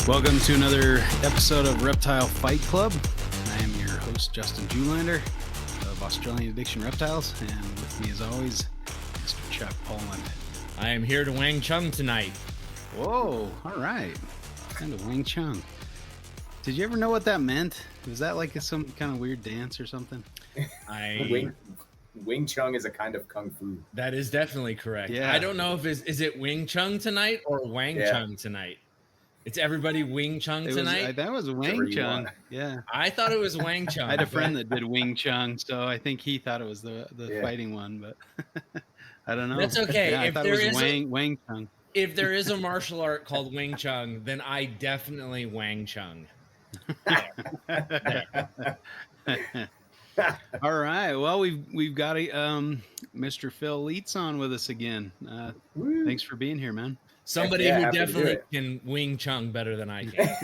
Welcome to another episode of Reptile Fight Club. I am your host, Justin Julander of Australian Addiction Reptiles, and with me as always, Mr. Chuck Poland. I am here to Wang Chung tonight. Whoa, all right. Kind of Wing Chun. Did you ever know what that meant? Was that like some kind of weird dance or something? Wing Chun is a kind of kung fu. That is definitely correct. Yeah. I don't know if is it Wing Chung tonight or Wang Chung tonight. It's everybody Wing Chung tonight. That was Wang Chun. Yeah. I thought it was Wang Chung. I had a friend that did Wing Chun, so I think he thought it was the fighting one, but I don't know. That's okay. Yeah, I thought it was Wang Chun. If there is a martial art called Wing Chun, then I definitely Wang Chung. All right. Well, we've got Mr. Phil Leitz on with us again. Thanks for being here, man. Somebody who definitely can Wing Chun better than I can.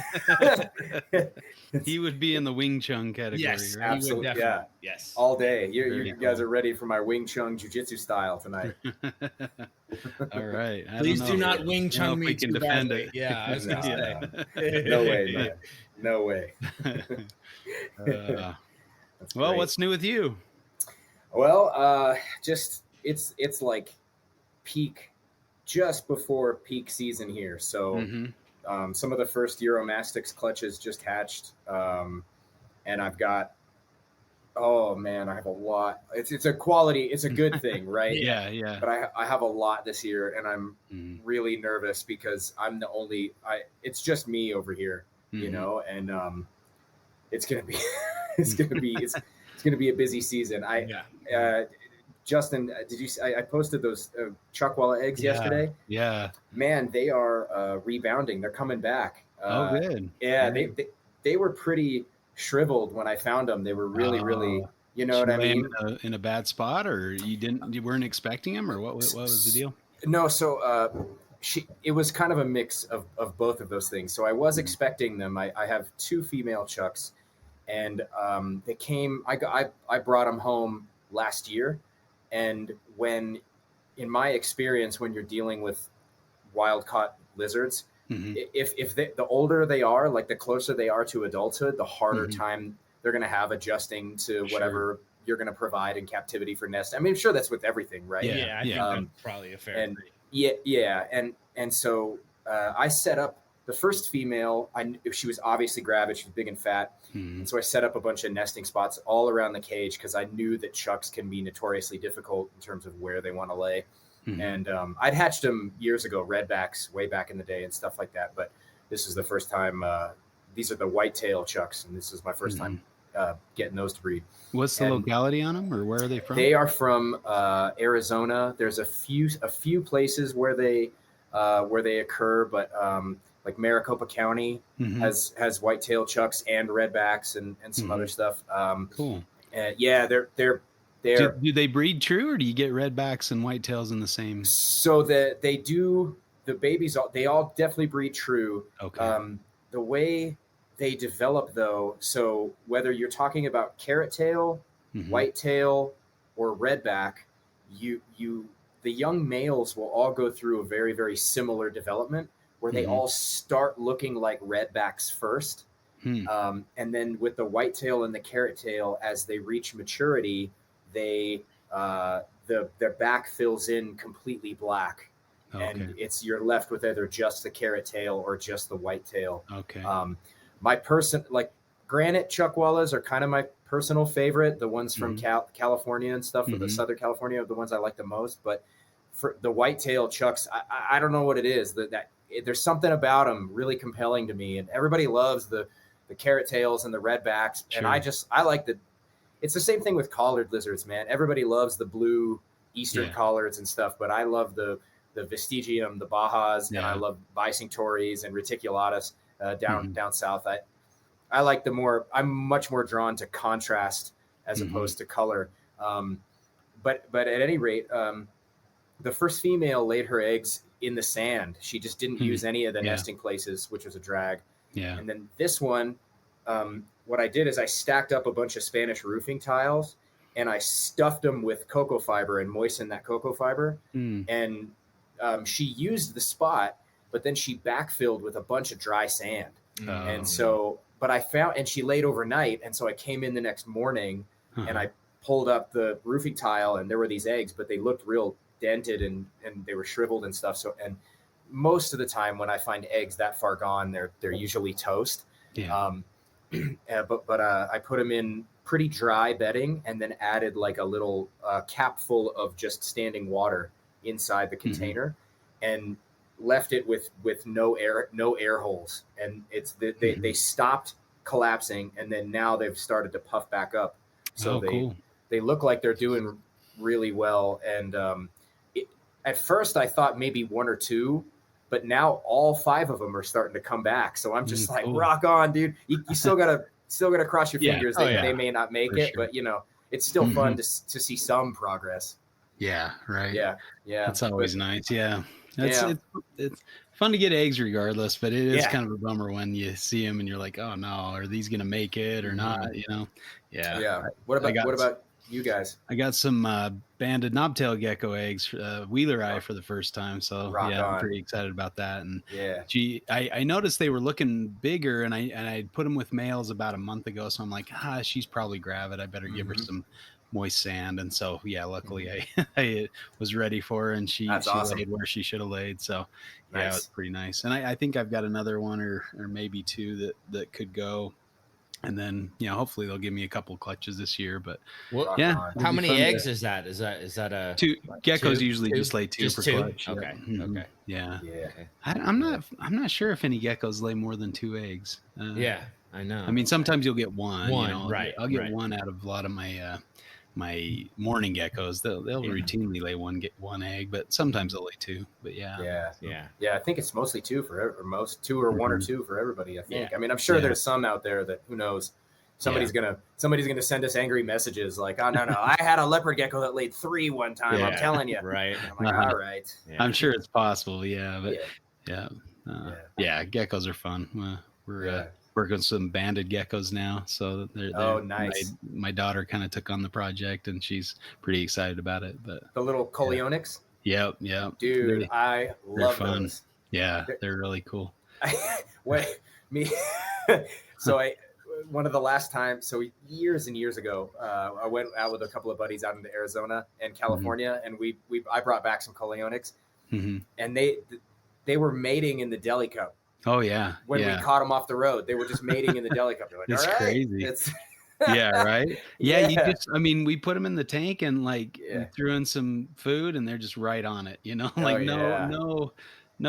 He would be in the Wing Chun category, yes, right? Absolutely. Yeah. Yes. All day. You guys are ready for my Wing Chun jiu-jitsu style tonight. All right. Please do not Wing Chun me too defend badly. it. Yeah, I was going to say. No way, man. No way. Well, what's new with you? Well, it's like just before peak season here. So some of the first Euromastix clutches just hatched. And I've got, I have a lot. It's a quality, it's a good thing, right? Yeah. But I have a lot this year, and I'm really nervous because I'm the only, it's just me over here, you know, and it's going to be, it's going to be a busy season. Justin, did you? I posted those chuckwalla eggs yesterday. Yeah, man, they are rebounding. They're coming back. Good. Yeah, they were pretty shriveled when I found them. They were really, you know what I mean? In a bad spot, or you weren't expecting them, or what was the deal? No, so it was kind of a mix of both of those things. So I was expecting them. I have two female chucks, and they came. I brought them home last year. And in my experience, when you're dealing with wild caught lizards, if the older they are, like the closer they are to adulthood, the harder time they're going to have adjusting to whatever you're going to provide in captivity for nest. I mean, I'm sure that's with everything, right? Yeah, I think that's probably a fair. And so I set up the first female. She was obviously gravid. She was big and fat. And so I set up a bunch of nesting spots all around the cage because I knew that chucks can be notoriously difficult in terms of where they want to lay. And I'd hatched them years ago, redbacks way back in the day and stuff like that. But this is the first time. These are the whitetail chucks, and this is my first time getting those to breed. What's the locality on them, or where are they from? They are from Arizona. There's a few places where they occur, but like Maricopa County has whitetail chucks and redbacks and some other stuff. Cool. They're do they breed true, or do you get redbacks and whitetails in the same? So they do. The babies, they all definitely breed true. Okay. The way they develop, though, so whether you're talking about carrot tail, whitetail, or redback, the young males will all go through a very, very similar development where they all start looking like redbacks first. And then with the whitetail and the carrot tail, as they reach maturity, their back fills in completely black. And you're left with either just the carrot tail or just the whitetail. Okay. Granite chuckwallas are kind of my personal favorite. The ones from California and stuff, or the Southern California, are the ones I like the most. But for the whitetail chucks, I don't know what it is that there's something about them really compelling to me. And everybody loves the carrot tails and the redbacks. Sure. And I like it's the same thing with collared lizards, man. Everybody loves the blue Eastern collards and stuff, but I love the Vestigium, the Bajas, and I love Bicinctories and Reticulatus down south. I like I'm much more drawn to contrast as opposed to color. But at any rate, the first female laid her eggs in the sand. She just didn't use any of the nesting places, which was a drag. Yeah. And then this one, what I did is I stacked up a bunch of Spanish roofing tiles and I stuffed them with cocoa fiber and moistened that cocoa fiber. And she used the spot, but then she backfilled with a bunch of dry sand. And Oh. so, but I found, and she laid overnight. And so I came in the next morning and I pulled up the roofing tile and there were these eggs, but they looked real dented and they were shriveled and stuff. So, and most of the time when I find eggs that far gone, they're usually toast. Yeah. But I put them in pretty dry bedding and then added like a little cap full of just standing water inside the container and left it with no air holes. And they stopped collapsing and then now they've started to puff back up. So they look like they're doing really well. And at first I thought maybe 1 or 2, but now all 5 of them are starting to come back. So I'm just like, rock on, dude. You still gotta cross your fingers. They may not make it, but it's still fun to see some progress. Yeah. Right. Yeah. That's always nice. Yeah. It's fun to get eggs regardless, but it is kind of a bummer when you see them and you're like, oh no, are these going to make it or not? Yeah. What about you guys? I got some banded knobtail gecko eggs, Wheeler eye for the first time. So I'm pretty excited about that. And I noticed they were looking bigger and I put them with males about a month ago. So I'm like, she's probably gravid. I better give her some moist sand. And so, luckily I was ready for her and she laid where she should have laid. So it was pretty nice. And I think I've got another one or maybe 2 that could go. And then, hopefully they'll give me a couple clutches this year. But how many eggs is that? Is that a 2? Geckos usually just lay 2 per clutch. Okay. Okay. Yeah. Okay. I'm not sure if any geckos lay more than 2 eggs. I know. I mean, sometimes you'll get one. Right. I'll get one out of a lot of my my morning geckos. They'll routinely lay one egg, but sometimes they'll lay 2. But yeah. I think it's mostly 2 for most 2 or 1 or 2 for everybody. I think. I mean, I'm sure there's some out there that who knows. Somebody's gonna send us angry messages like, oh no, I had a leopard gecko that laid 3 one time. I'm telling you. Right. And I'm like, all right. I'm sure it's possible. Yeah, but geckos are fun. We're working with some banded geckos now, so they're nice. My daughter kind of took on the project, and she's pretty excited about it. But the little Coleonyx, yep, dude, I love fun. Those. Yeah, they're really cool. So one of the last times, so years and years ago, I went out with a couple of buddies out into Arizona and California, and I brought back some Coleonyx, and they were mating in the deli cup. Oh yeah. When we caught them off the road, they were just mating in the deli cup. Like, it's crazy. Right. We put them in the tank and threw in some food and they're just right on it, no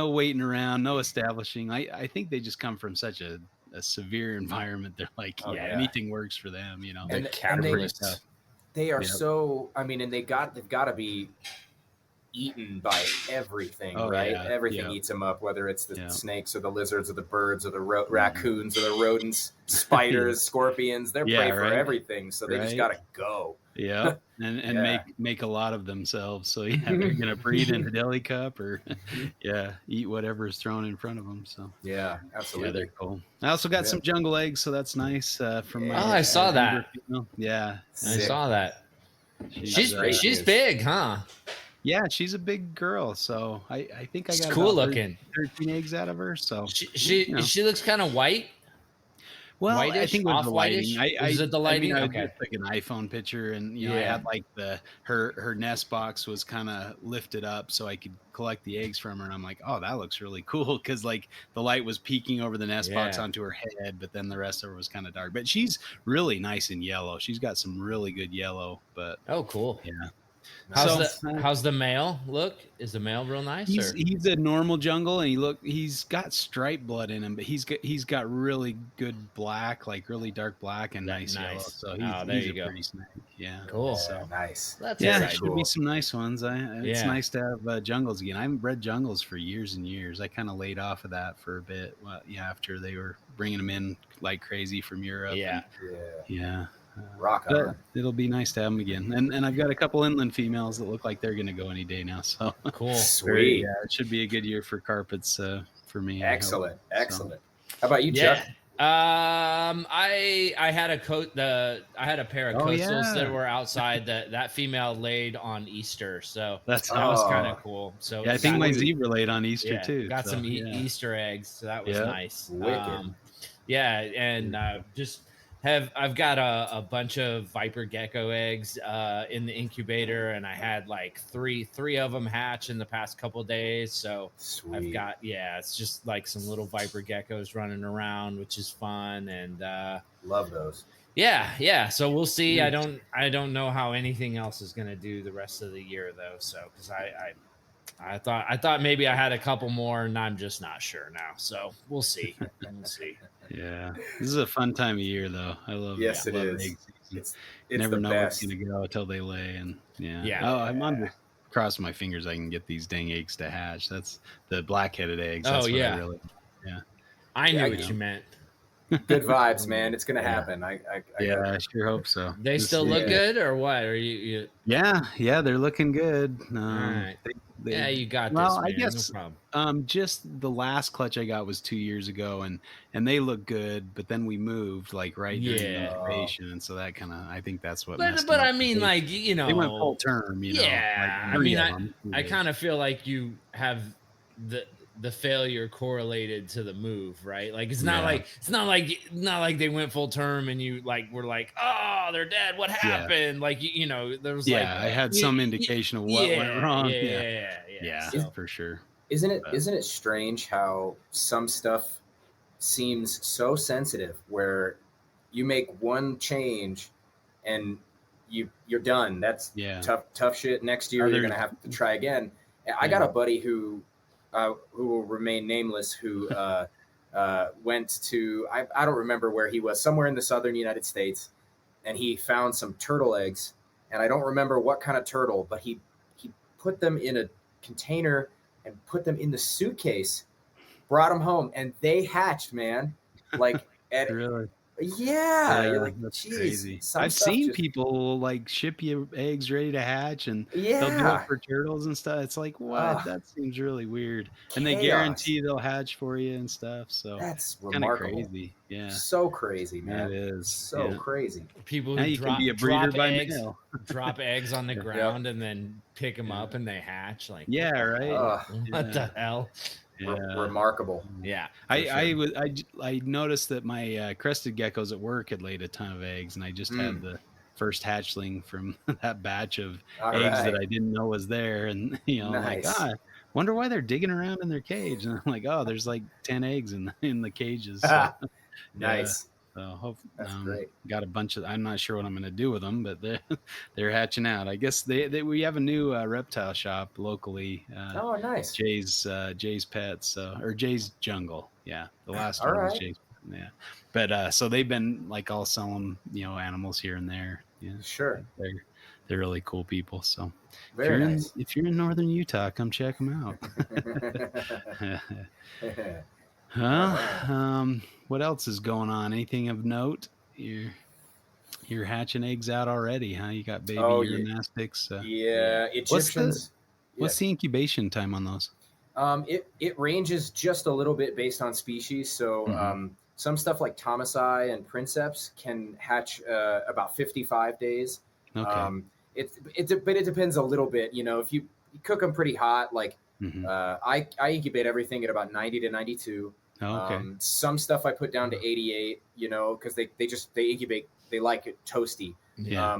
waiting around, no establishing. I think they just come from such a severe environment. They're like, anything works for them, And they are so, and they've got to be eaten by everything, right? Everything eats them up, whether it's the snakes or the lizards or the birds or the raccoons or the rodents, spiders, scorpions. They're prey for everything, so they just gotta go. And make a lot of themselves. So they're gonna breathe in the deli cup or eat whatever is thrown in front of them. So absolutely, they're cool. I also got some jungle eggs, so that's nice. From I saw that. Yeah, I saw that. She's big, huh? Yeah, she's a big girl, so I think I got cool looking 13 eggs out of her. So she looks kind of white. Well, whitish, I think it was the lighting. Is it the lighting? I took an iPhone picture, and I had like her nest box was kind of lifted up, so I could collect the eggs from her. And I'm like, oh, that looks really cool because like the light was peeking over the nest box onto her head, but then the rest of her was kind of dark. But she's really nice and yellow. She's got some really good yellow. But cool. Yeah. How's the male look? Is the male real nice? He's a normal jungle, and he's got striped blood in him, but he's got really good black, like really dark black and nice yellow. So he's a pretty snake. Yeah. Cool. So nice. That's should be some nice ones. It's nice to have jungles again. I haven't bred jungles for years and years. I kind of laid off of that for a bit. After they were bringing them in like crazy from Europe. Yeah. Rock on. It'll be nice to have them again. And I've got a couple inland females that look like they're going to go any day now. So cool. Sweet. It should be a good year for carpets for me. Excellent. How about you, Chuck? I had a pair of coastals that were outside. That female laid on Easter, so that was kind of cool. So yeah, I think my zebra laid on Easter too. Got some Easter eggs, so that was nice. Wicked. Yeah, and I've got a bunch of viper gecko eggs in the incubator, and I had like three of them hatch in the past couple of days. So Sweet. I've got it's just like some little viper geckos running around, which is fun, and love those. Yeah. So we'll see. I don't know how anything else is going to do the rest of the year though. So because I thought maybe I had a couple more, and I'm just not sure now. So we'll see. Yeah, this is a fun time of year, though. I love. Yes, it is. Egg season. It's never know best. what's gonna go until they lay, and I'm on the cross my fingers I can get these dang eggs to hatch. That's the black-headed eggs. That's what I really. Yeah, I knew what you meant. Good vibes, man. It's gonna happen. I sure hope so. They still look good, or what? Are you? Yeah, they're looking good. All right. You got this. Well, man. I guess no problem. just the last clutch I got was 2 years ago, and they look good. But then we moved like right during incubation, and so that kind of I think that's what. But I mean, like they went full term. Yeah, like I mean, I kind of feel like you have the failure correlated to the move, right? Like it's not like they went full term and you like were like, oh, they're dead. What happened? Like there was I had some indication of what went wrong. Yeah, so, for sure. Isn't it strange how some stuff seems so sensitive where you make one change and you're done. That's tough shit. Next year you're gonna have to try again. I got a buddy who will remain nameless, who went to, I don't remember where he was, somewhere in the southern United States, and he found some turtle eggs, and I don't remember what kind of turtle, but he put them in a container and put them in the suitcase, brought them home, and they hatched, man. Like at really. Yeah, you're like, that's crazy. I've seen people like ship you eggs ready to hatch, and they'll do it for turtles and stuff. It's like, what? That seems really weird. And they guarantee they'll hatch for you and stuff. So that's kind of crazy. Yeah, so crazy, man. It is so crazy. People now you can be a breeder by mail. Drop eggs on the ground and then pick them up and they hatch. Like, right? What the hell? Remarkable. Yeah, I noticed that my crested geckos at work had laid a ton of eggs, and I just had the first hatchling from that batch of eggs that I didn't know was there, and nice. like, wonder why they're digging around in their cage, and I'm like, there's like 10 eggs in the cages. So, nice. So that's great. Got a bunch of. I'm not sure what I'm going to do with them, but they're hatching out. I guess we have a new reptile shop locally. Nice. Jay's Pets or Jay's Jungle. Yeah, the last one was Jay's. Yeah, but so they've been like all selling animals here and there. Yeah, sure. They're really cool people. So if you're in northern Utah, come check them out. What else is going on? Anything of note? You're hatching eggs out already, huh? You got baby uromastix. Egyptians. What's the incubation time on those? It ranges just a little bit based on species. So some stuff like Thomasi and Princeps can hatch about 55 days. Okay. But it depends a little bit. If you cook them pretty hot, like I incubate everything at about 90 to 92. Okay. Some stuff I put down to 88, because they incubate. They like it toasty. Yeah.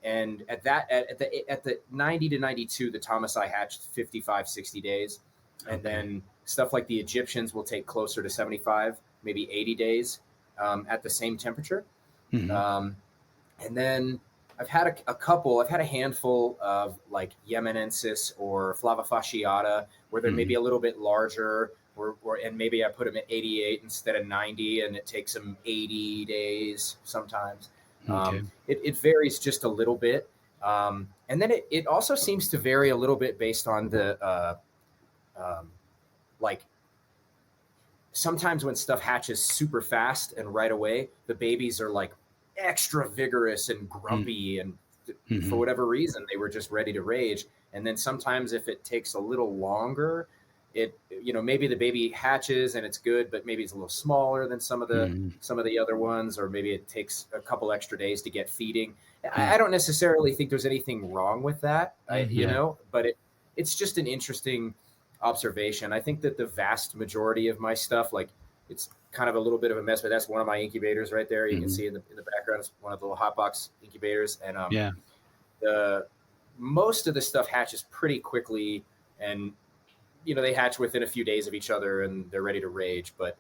And at the 90 to 92, the Thomasi hatched 55, 60 days. And then stuff like the Egyptians will take closer to 75, maybe 80 days at the same temperature. And then I've had a handful of like Yemenensis or Flavifasciata where they're maybe a little bit larger, and maybe I put them at 88 instead of 90, and it takes them 80 days sometimes. It varies just a little bit. And then it also seems to vary a little bit based on the like sometimes when stuff hatches super fast and right away, the babies are like extra vigorous and grumpy, and for whatever reason they were just ready to rage. And then sometimes if it takes a little longer, maybe the baby hatches and it's good, but maybe it's a little smaller than some of the other ones, or maybe it takes a couple extra days to get feeding. I don't necessarily think there's anything wrong with that, but it's just an interesting observation. I think that the vast majority of my stuff, like, it's kind of a little bit of a mess, but that's one of my incubators right there. You can see in the background, it's one of the little hot box incubators. And the most of the stuff hatches pretty quickly, and they hatch within a few days of each other and they're ready to rage, but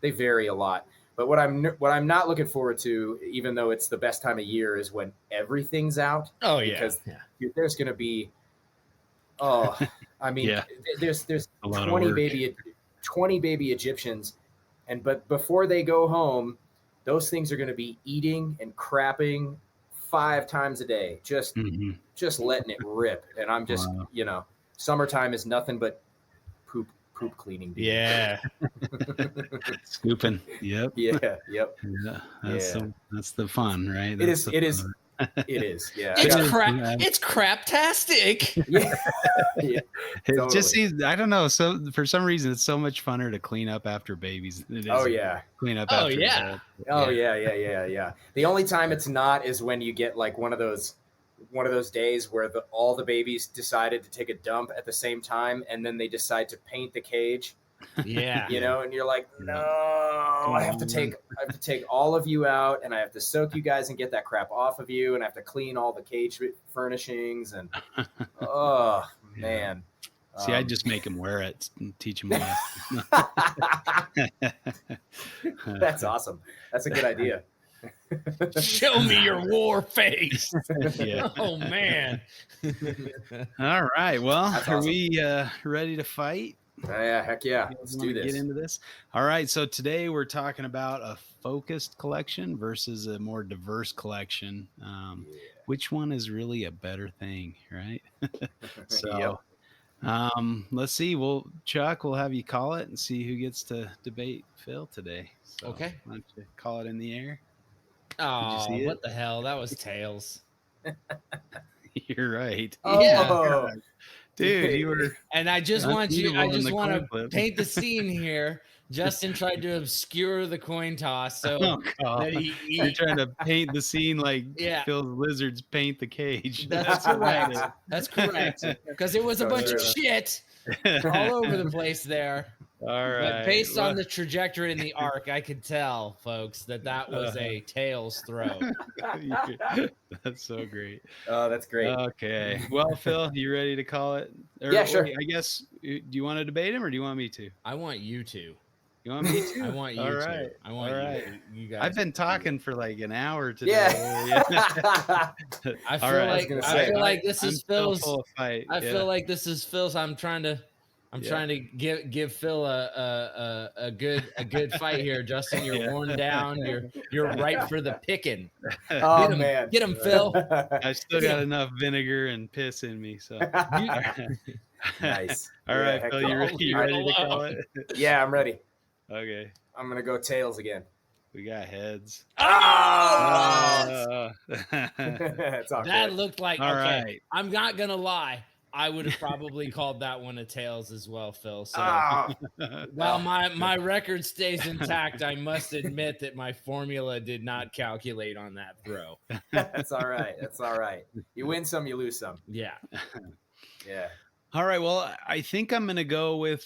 they vary a lot. But what I'm not looking forward to, even though it's the best time of year, is when everything's out. Oh yeah. Because there's going to be, there's 20 baby Egyptians, but before they go home, those things are going to be eating and crapping 5 times a day, just letting it rip. And I'm just, summertime is nothing but poop cleaning. Yeah. Scooping. Yep. Yeah. Yep. Yeah. That's the fun, right? It is. It is. Yeah. It's craptastic. Yeah. It just seems, I don't know. So for some reason, it's so much funner to clean up after babies than it is clean up after yeah. Yeah. The only time it's not is when you get like one of those days where all the babies decided to take a dump at the same time, and then they decide to paint the cage. Yeah. And you're like, no, I have to take all of you out, and I have to soak you guys and get that crap off of you, and I have to clean all the cage furnishings, and oh man. See, I just make them wear it and teach them a lesson. That's awesome. That's a good idea. Show me your war face. Yeah. Oh man. All right. Well, That's are awesome. we ready to fight? Yeah, heck yeah. Let's do this. Get into this. All right. So today we're talking about a focused collection versus a more diverse collection. Which one is really a better thing, right? So let's see. Well, Chuck, we'll have you call it and see who gets to debate Phil today. So Okay. Why don't you call it in the air? Oh, what the hell? That was Tails. You're right. Yeah. Dude, you were. And I just want to flip. paint the scene here. Justin tried to obscure the coin toss, so that you're trying to paint the scene like Phil's lizards paint the cage. That's correct. That's correct. Because it was a bunch of shit all over the place there. All right. But based on the trajectory in the arc, I could tell, folks, that was a Tails throw. That's so great. Oh, that's great. Okay. Well, Phil, you ready to call it? Yeah, sure. I guess, do you want to debate him or do you want me to? I want you to. You want me to? I want you All to. right. I want you guys. I've been talking for like an hour today. Yeah. I feel like this is Phil's. I feel like this is Phil's. I'm trying to give Phil a good fight here, Justin. You're worn down. You're ripe for the picking. Oh man, get him, Phil. I've still got enough vinegar and piss in me. So nice. All right, Phil, you ready to call it? Yeah, I'm ready. Okay. I'm gonna go Tails again. We got heads. Oh! That's all that good. Looked like all okay. Right. I'm not gonna lie. I would have probably called that one a Tails as well, Phil. So while my record stays intact, I must admit that my formula did not calculate on that throw. That's all right. That's all right. You win some, you lose some. Yeah. Yeah. All right. Well, I think I'm going to go with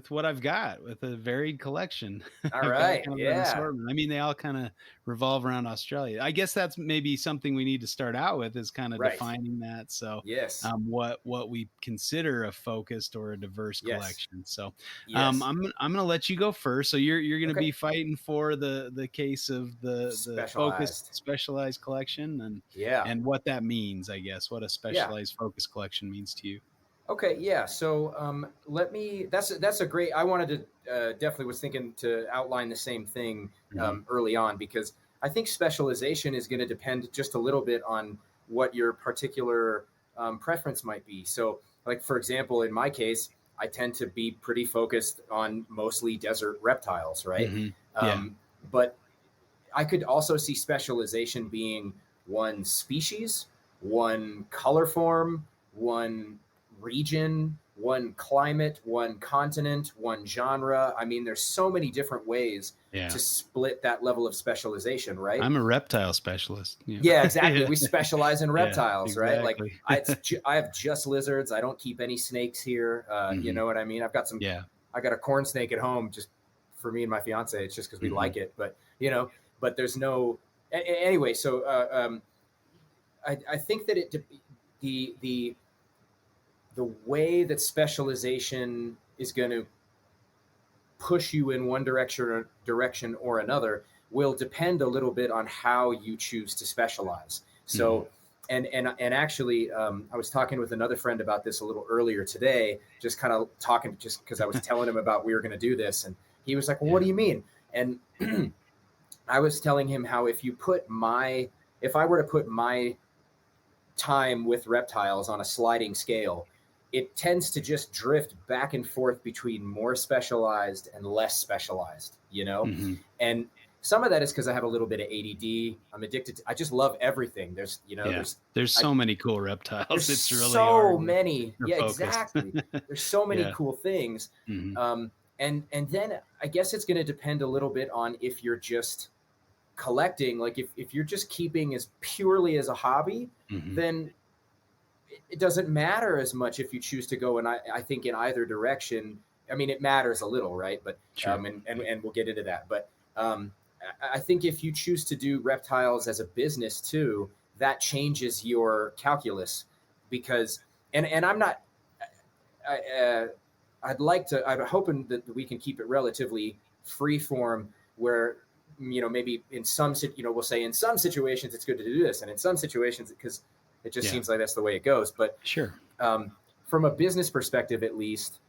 what I've got, with a varied collection. All right. Yeah. I mean, they all kind of revolve around Australia. I guess that's maybe something we need to start out with, is kind of defining that. So yes, what we consider a focused or a diverse collection. So yes. I'm going to let you go first. So you're going to be fighting for the case of the focused specialized collection and what that means, I guess, what a specialized focused collection means to you. Okay, yeah. So that's a great. I wanted to definitely was thinking to outline the same thing early on, because I think specialization is going to depend just a little bit on what your particular preference might be. So, like for example, in my case, I tend to be pretty focused on mostly desert reptiles, right? Mm-hmm. But I could also see specialization being one species, one color form, one region, one climate, one continent, one genre. I mean, there's so many different ways to split that level of specialization, right? I'm a reptile specialist. Yeah, exactly. We specialize in reptiles, right? Like I have just lizards. I don't keep any snakes here. You know what I mean? I've got some. I got a corn snake at home just for me and my fiance. It's just because we like it, but but there's no. Anyway, so I think that the way that specialization is going to push you in one direction or another will depend a little bit on how you choose to specialize. So, and actually, I was talking with another friend about this a little earlier today, just kind of talking, just because I was telling him about we were going to do this, and he was like, "Well, what do you mean?" And I was telling him how if I were to put my time with reptiles on a sliding scale, it tends to just drift back and forth between more specialized and less specialized, and some of that is because I have a little bit of ADD. I'm addicted I just love everything. There's so many cool reptiles. It's really so hard many. Yeah, exactly. There's so many cool things. And then I guess it's going to depend a little bit on if you're just collecting, like if you're just keeping as purely as a hobby, then it doesn't matter as much if you choose to go. And I think in either direction, I mean, it matters a little, right? But, and we'll get into that. But I think if you choose to do reptiles as a business too, that changes your calculus because, and I'm not, I'm hoping that we can keep it relatively free form where, maybe in some, we'll say in some situations it's good to do this. And in some situations, because it just seems like that's the way it goes. But from a business perspective, at least,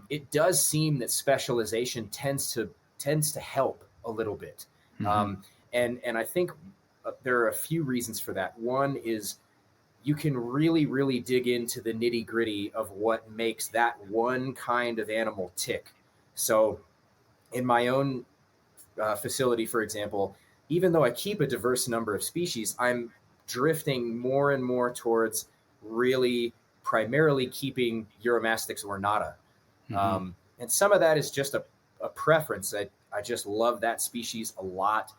it does seem that specialization tends to help a little bit. And I think there are a few reasons for that. One is you can really, really dig into the nitty gritty of what makes that one kind of animal tick. So in my own facility, for example, even though I keep a diverse number of species, I'm drifting more and more towards really primarily keeping Uromastyx ornata. And some of that is just a preference. I just love that species a lot.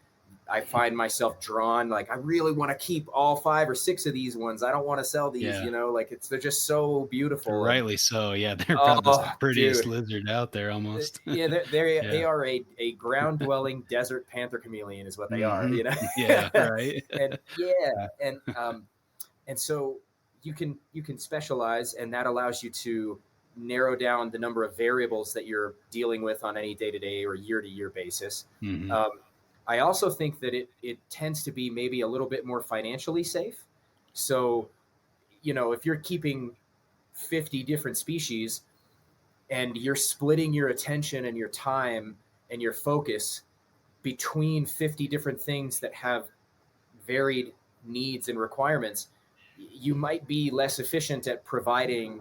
I find myself drawn, like I really want to keep all 5 or 6 of these ones. I don't want to sell these, they're just so beautiful. Rightly so. Yeah. They're probably the prettiest lizard out there almost. They are a ground dwelling desert panther chameleon is what they are, Yeah. Right. And so you can specialize, and that allows you to narrow down the number of variables that you're dealing with on any day-to-day or year-to-year basis. I also think that it tends to be maybe a little bit more financially safe. So, if you're keeping 50 different species and you're splitting your attention and your time and your focus between 50 different things that have varied needs and requirements, you might be less efficient at providing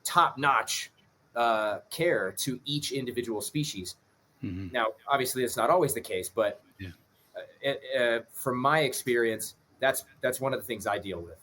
top-notch care to each individual species. Now, obviously, it's not always the case, but from my experience, that's one of the things I deal with.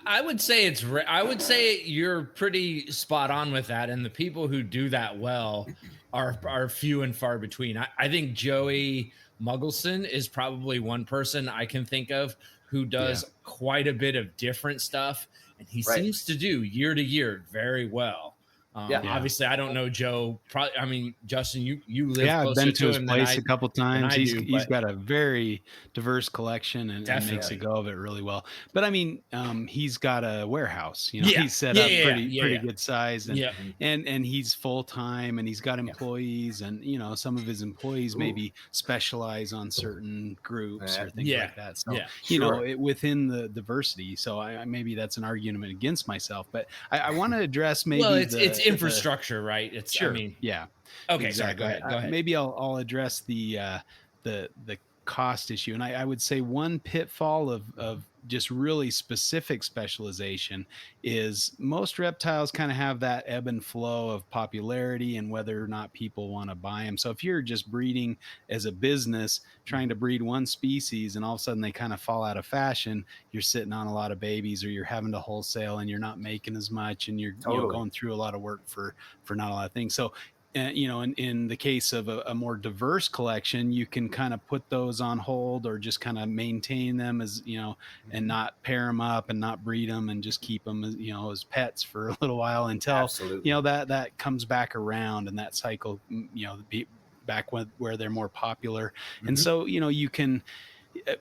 I would say I would say you're pretty spot on with that, and the people who do that well are few and far between. I think Joey Muggleson is probably one person I can think of who does quite a bit of different stuff, and he seems to do year to year very well. Obviously, I don't know Joe. Probably, I mean, Justin, you live closer I've been to his him place a couple times. He's got a very diverse collection and makes a go of it really well. But I mean, he's got a warehouse. He's set up pretty good size, and he's full time, and he's got employees, and some of his employees maybe specialize on certain groups or things like that. So within the diversity. So maybe that's an argument against myself, but I want to address maybe it's infrastructure, right? It's sure. I mean, Okay, exactly. Sorry, go ahead. Maybe I'll address the cost issue, and I would say one pitfall of just really specific specialization is most reptiles kind of have that ebb and flow of popularity and whether or not people want to buy them. So if you're just breeding as a business, trying to breed one species and all of a sudden they kind of fall out of fashion, you're sitting on a lot of babies, or you're having to wholesale and you're not making as much, and you're going through a lot of work for not a lot of things. So in the case of a more diverse collection, you can kind of put those on hold or just kind of maintain them as, and not pair them up and not breed them and just keep them as, as pets for a little while until, that comes back around and that cycle, be back where they're more popular. And so, you can,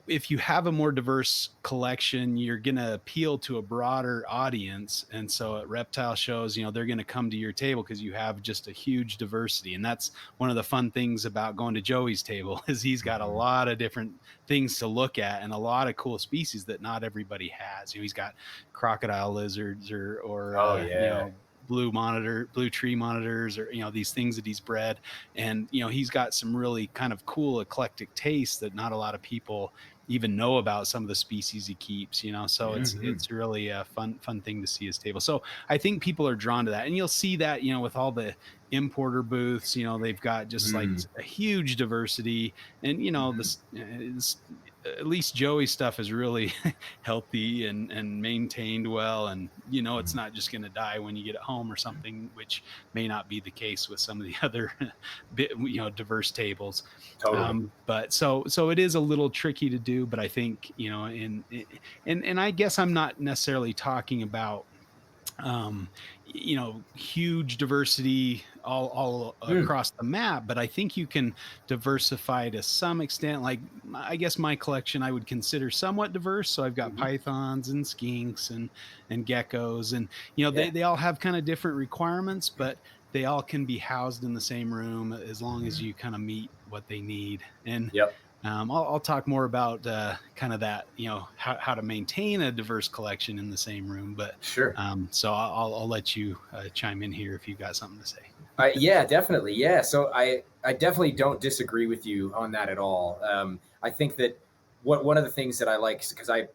if you have a more diverse collection, you're going to appeal to a broader audience. And so at reptile shows, they're going to come to your table because you have just a huge diversity. And that's one of the fun things about going to Joey's table is he's got a lot of different things to look at and a lot of cool species that not everybody has. He's got crocodile lizards or blue tree monitors, or these things that he's bred, and he's got some really kind of cool eclectic tastes that not a lot of people even know about some of the species he keeps, so it's really a fun thing to see his table. So I think people are drawn to that, and you'll see that with all the importer booths, they've got just like a huge diversity, and this at least Joey stuff is really healthy and maintained well, and it's not just going to die when you get it home or something, which may not be the case with some of the other diverse tables. But so it is a little tricky to do, but I think and I guess I'm not necessarily talking about huge diversity all across the map, but I think you can diversify to some extent. Like, I guess my collection I would consider somewhat diverse. So I've got pythons and skinks and geckos, and they all have kind of different requirements, but they all can be housed in the same room as long as you kind of meet what they need. And I'll talk more about kind of that, how to maintain a diverse collection in the same room. But so I'll let you chime in here if you got something to say. Yeah, definitely. Yeah. So I definitely don't disagree with you on that at all. I think that one of the things that I like, because I've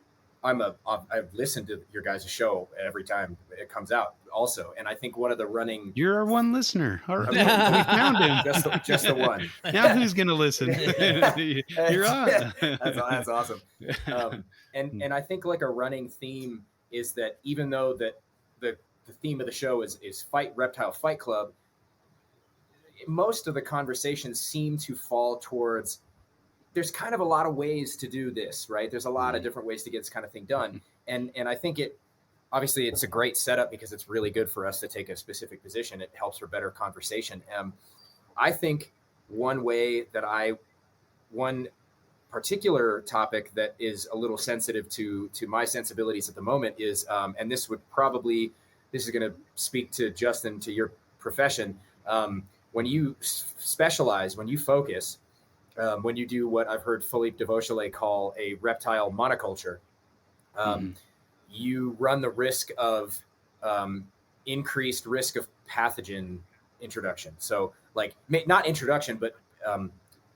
listened to your guys' show every time it comes out also. And I think one of the running... You're our one listener. We found him. Just the one. Now who's going to listen? You're on. That's awesome. And I think like a running theme is that even though that the theme of the show is Reptile Fight Club, most of the conversations seem to fall towards... There's kind of a lot of ways to do this, right? There's a lot of different ways to get this kind of thing done. And I think obviously it's a great setup because it's really good for us to take a specific position. It helps for better conversation. I think one particular topic that is a little sensitive to my sensibilities at the moment is, and this is going to speak to Justin, to your profession. When you specialize, when you focus, when you do what I've heard Philippe de Vauchelet call a reptile monoculture, you run the risk of increased risk of pathogen introduction. So like not introduction, but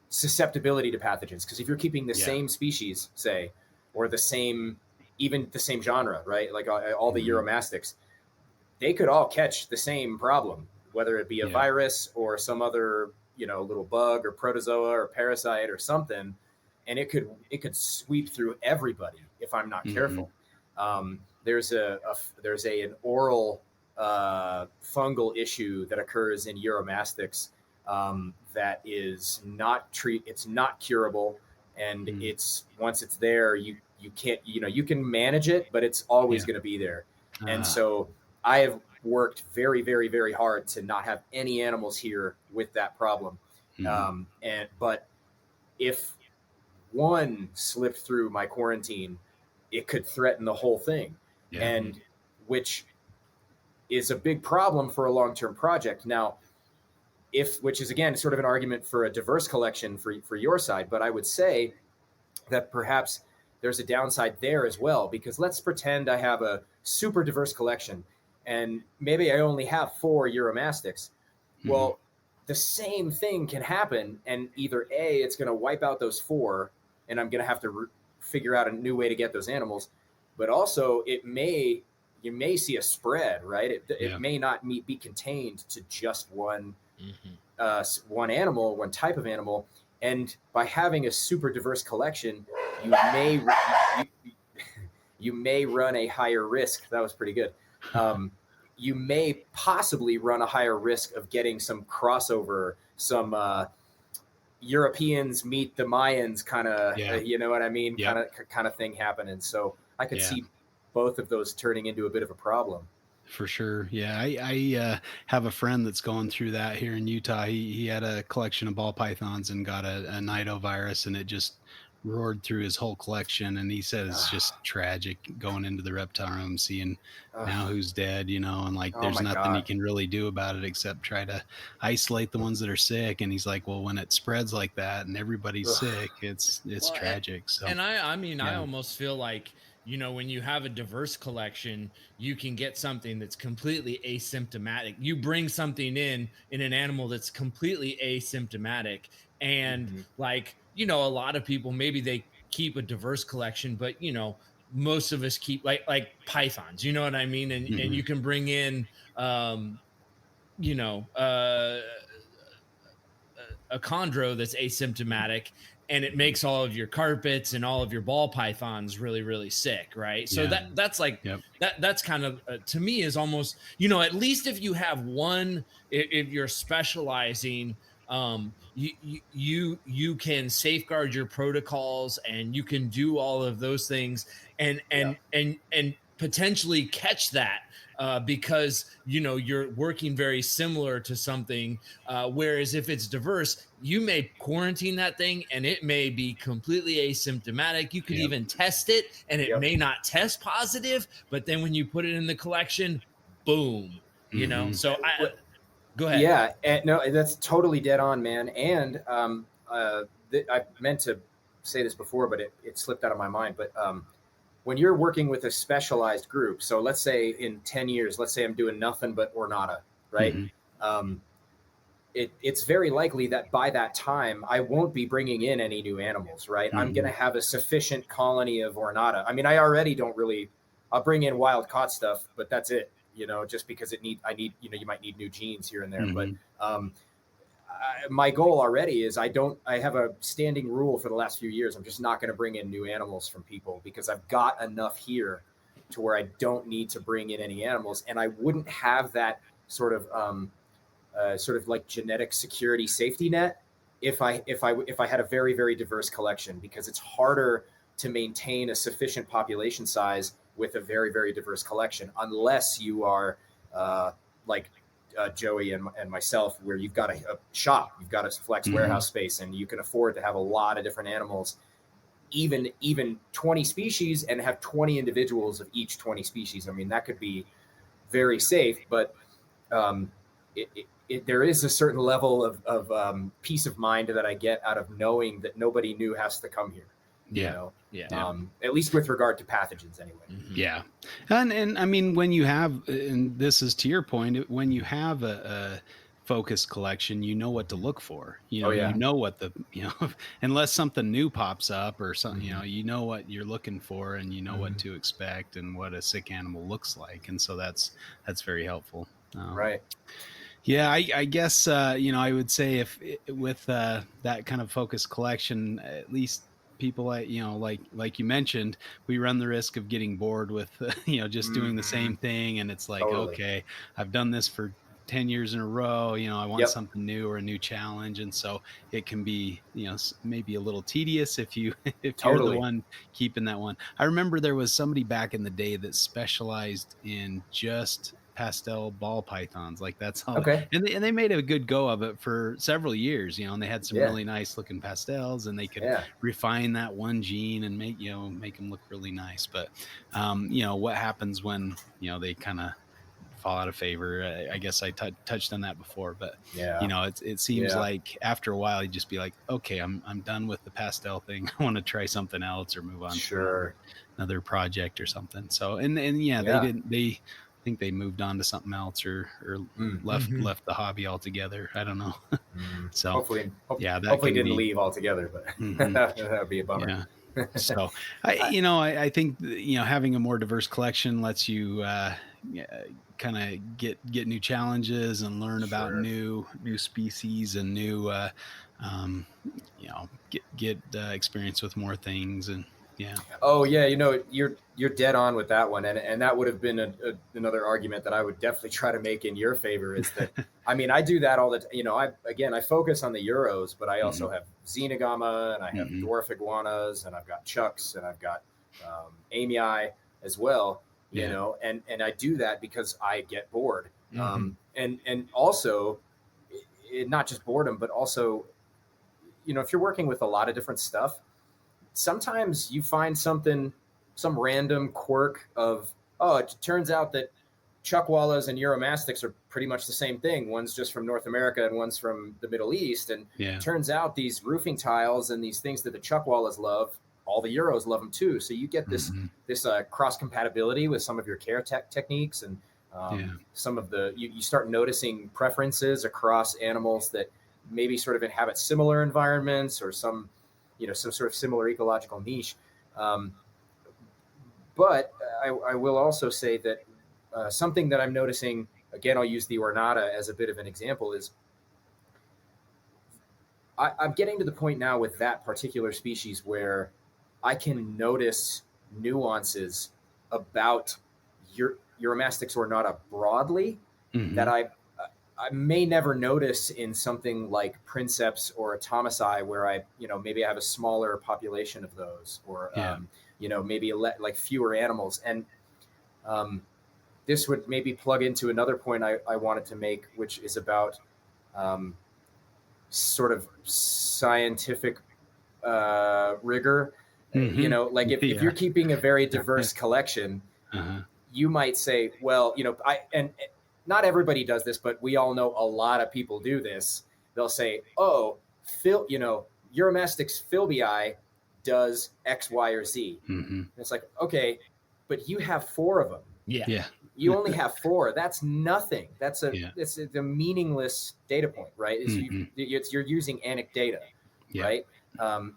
susceptibility to pathogens. Because if you're keeping the same species, say, or even the same genre, right? Like all the Uromastyx, they could all catch the same problem, whether it be a virus or some other little bug or protozoa or parasite or something, and it could sweep through everybody if I'm not careful. There's an oral fungal issue that occurs in Uromastyx that is it's not curable, and it's once it's there, you can't, you can manage it, but it's always going to be there. And so I have worked very, very, very hard to not have any animals here with that problem. But if one slipped through my quarantine, it could threaten the whole thing, and which is a big problem for a long-term project. Now, which is again sort of an argument for a diverse collection for your side, but I would say that perhaps there's a downside there as well, because let's pretend I have a super diverse collection and maybe I only have 4 Uromastyx. Well, the same thing can happen, and either A, it's going to wipe out those 4, and I'm going to have to figure out a new way to get those animals, but also you may see a spread, right? It may not be contained to just one one animal, one type of animal. And by having a super diverse collection, you may run a higher risk. That was pretty good. You may possibly run a higher risk of getting some crossover, some Europeans meet the Mayans kind of, you know what I mean? Kind of thing happening. So I could see both of those turning into a bit of a problem. For sure. Yeah. I have a friend that's going through that here in Utah. He had a collection of ball pythons and got a nidovirus, and it just roared through his whole collection. And he says it's just tragic going into the reptile room, seeing now who's dead, you know, and like there's nothing he can really do about it except try to isolate the ones that are sick. And he's like, well, when it spreads like that and everybody's sick, it's tragic. So, and I mean, I almost feel like, you know, when you have a diverse collection, you can get something that's completely asymptomatic. You bring something in an animal that's completely asymptomatic. And like, you know, a lot of people, maybe they keep a diverse collection, but, you know, most of us keep like pythons, you know what I mean? And you can bring in, you know, a chondro that's asymptomatic, and it makes all of your carpets and all of your ball pythons really, really sick, right? So that's like that's kind of to me is almost, you know, at least if you have one, if you're specializing, you can safeguard your protocols and you can do all of those things and potentially catch that because, you know, you're working very similar to something. Whereas if it's diverse, you may quarantine that thing and it may be completely asymptomatic. You could even test it and it may not test positive, but then when you put it in the collection, boom, you know? So go ahead. Yeah, no, that's totally dead on, man. And I meant to say this before, but it slipped out of my mind. But when you're working with a specialized group, so let's say in 10 years, let's say I'm doing nothing but Ornata, right? It's very likely that by that time, I won't be bringing in any new animals, right? I'm going to have a sufficient colony of Ornata. I mean, I already I'll bring in wild caught stuff, but that's it, you know, just because I need, you know, you might need new genes here and there. But my goal already is I have a standing rule for the last few years. I'm just not going to bring in new animals from people because I've got enough here to where I don't need to bring in any animals. And I wouldn't have that sort of like genetic security safety net if I had a very, very diverse collection, because it's harder to maintain a sufficient population size with a very, very diverse collection unless you are like Joey and myself, where you've got a shop, you've got a flex warehouse space, and you can afford to have a lot of different animals, even 20 species, and have 20 individuals of each 20 species. I mean, that could be very safe, but there is a certain level of peace of mind that I get out of knowing that nobody new has to come here. You know? At least with regard to pathogens anyway. Yeah. And I mean, when you have, and this is to your point, when you have a focused collection, you know what to look for, you know, you know what unless something new pops up or something, you know what you're looking for, and you know what to expect and what a sick animal looks like. And so that's very helpful. Right. Yeah, I guess, I would say if with that kind of focused collection, at least people like you mentioned, we run the risk of getting bored with just doing the same thing, and it's like, okay, I've done this for 10 years in a row, I want something new or a new challenge. And so it can be, maybe a little tedious if you're the one keeping that one. I remember there was somebody back in the day that specialized in just pastel ball pythons, like that's all. And they made a good go of it for several years, and they had some really nice looking pastels, and they could refine that one gene and make them look really nice. But what happens when they kind of fall out of favor? I guess I touched on that before, but it seems like after a while you just be like, okay, I'm done with the pastel thing. I want to try something else or move on to another project or something. So they I think they moved on to something else or left the hobby altogether. I don't know. So hopefully didn't leave altogether, but that would be a bummer. So I think, having a more diverse collection lets you, kind of get new challenges and learn about Sure. new species and new, get experience with more things. And yeah. Oh yeah, you're dead on with that one, and that would have been another argument that I would definitely try to make in your favor is that I mean I do that all the time. I focus on the Euros, but I Hmm. also have Xenogama and I have Hmm. dwarf iguanas and I've got chucks and I've got amii as well. Yeah. And I do that because I get bored, Hmm. and also not just boredom, but also if you're working with a lot of different stuff, sometimes you find some random quirk of, oh, it turns out that chuckwallas and Euromastics are pretty much the same thing. One's just from North America and one's from the Middle East. And Yeah. turns out these roofing tiles and these things that the chuckwallas love, all the Euros love them too. So you get this cross compatibility with some of your care techniques, and some of you start noticing preferences across animals that maybe sort of inhabit similar environments or some sort of similar ecological niche. But I will also say that something that I'm noticing, again, I'll use the ornata as a bit of an example, is I'm getting to the point now with that particular species where I can notice nuances about Uromastyx ornata broadly that I may never notice in something like Princeps or Atomici, where maybe I have a smaller population of those, or maybe like fewer animals. And this would maybe plug into another point I wanted to make, which is about sort of scientific rigor. Like if you're keeping a very diverse collection, you might say, well, and not everybody does this, but we all know a lot of people do this. They'll say, oh, Uromastyx philbii does X, Y, or Z. And it's like, okay, but you have 4 of them. Yeah. You only have 4. That's nothing. It's a meaningless data point, right? You're using anecdata, right? And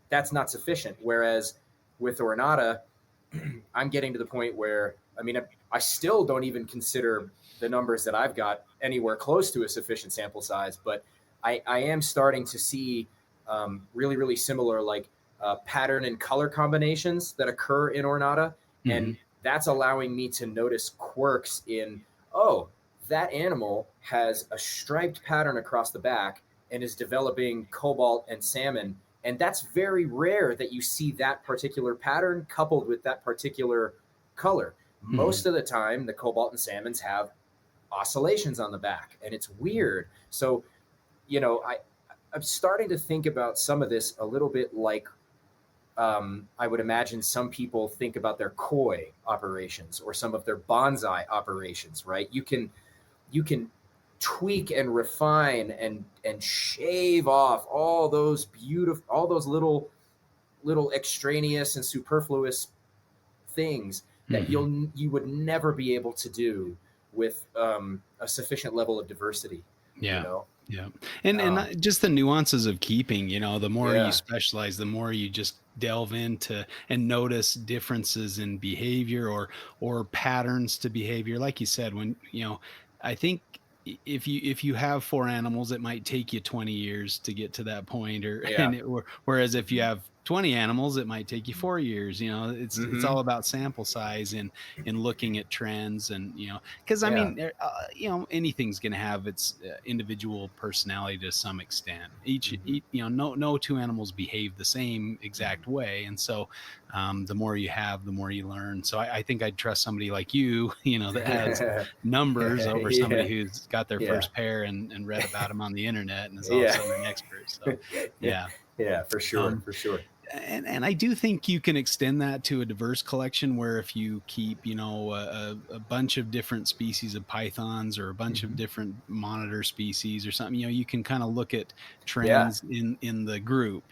that's not sufficient. Whereas with ornata, I'm getting to the point where, I still don't even consider the numbers that I've got anywhere close to a sufficient sample size, but I am starting to see really, really similar pattern and color combinations that occur in ornata. And that's allowing me to notice quirks in, oh, that animal has a striped pattern across the back and is developing cobalt and salmon. And that's very rare that you see that particular pattern coupled with that particular color. Most of the time, the cobalt and salmons have oscillations on the back, and it's weird. So, I'm starting to think about some of this a little bit like I would imagine some people think about their koi operations or some of their bonsai operations, right? You can tweak and refine and shave off all those little extraneous and superfluous things that you would never be able to do with a sufficient level of diversity. Yeah. And just the nuances of keeping, the more you specialize, the more you just delve into and notice differences in behavior or patterns to behavior. Like you said, when, I think if you have 4 animals, it might take you 20 years to get to that point, whereas if you have 20 animals, it might take you 4 years. It's all about sample size and looking at trends, and because anything's going to have its individual personality to some extent. Each no 2 animals behave the same exact way, and so the more you have, the more you learn. So I think I'd trust somebody like you, that has numbers over somebody who's got their first pair and read about them on the internet and is all of a sudden an expert. So yeah, for sure, for sure. And I do think you can extend that to a diverse collection where if you keep, a bunch of different species of pythons or a bunch of different monitor species or something, you can kind of look at trends in the group,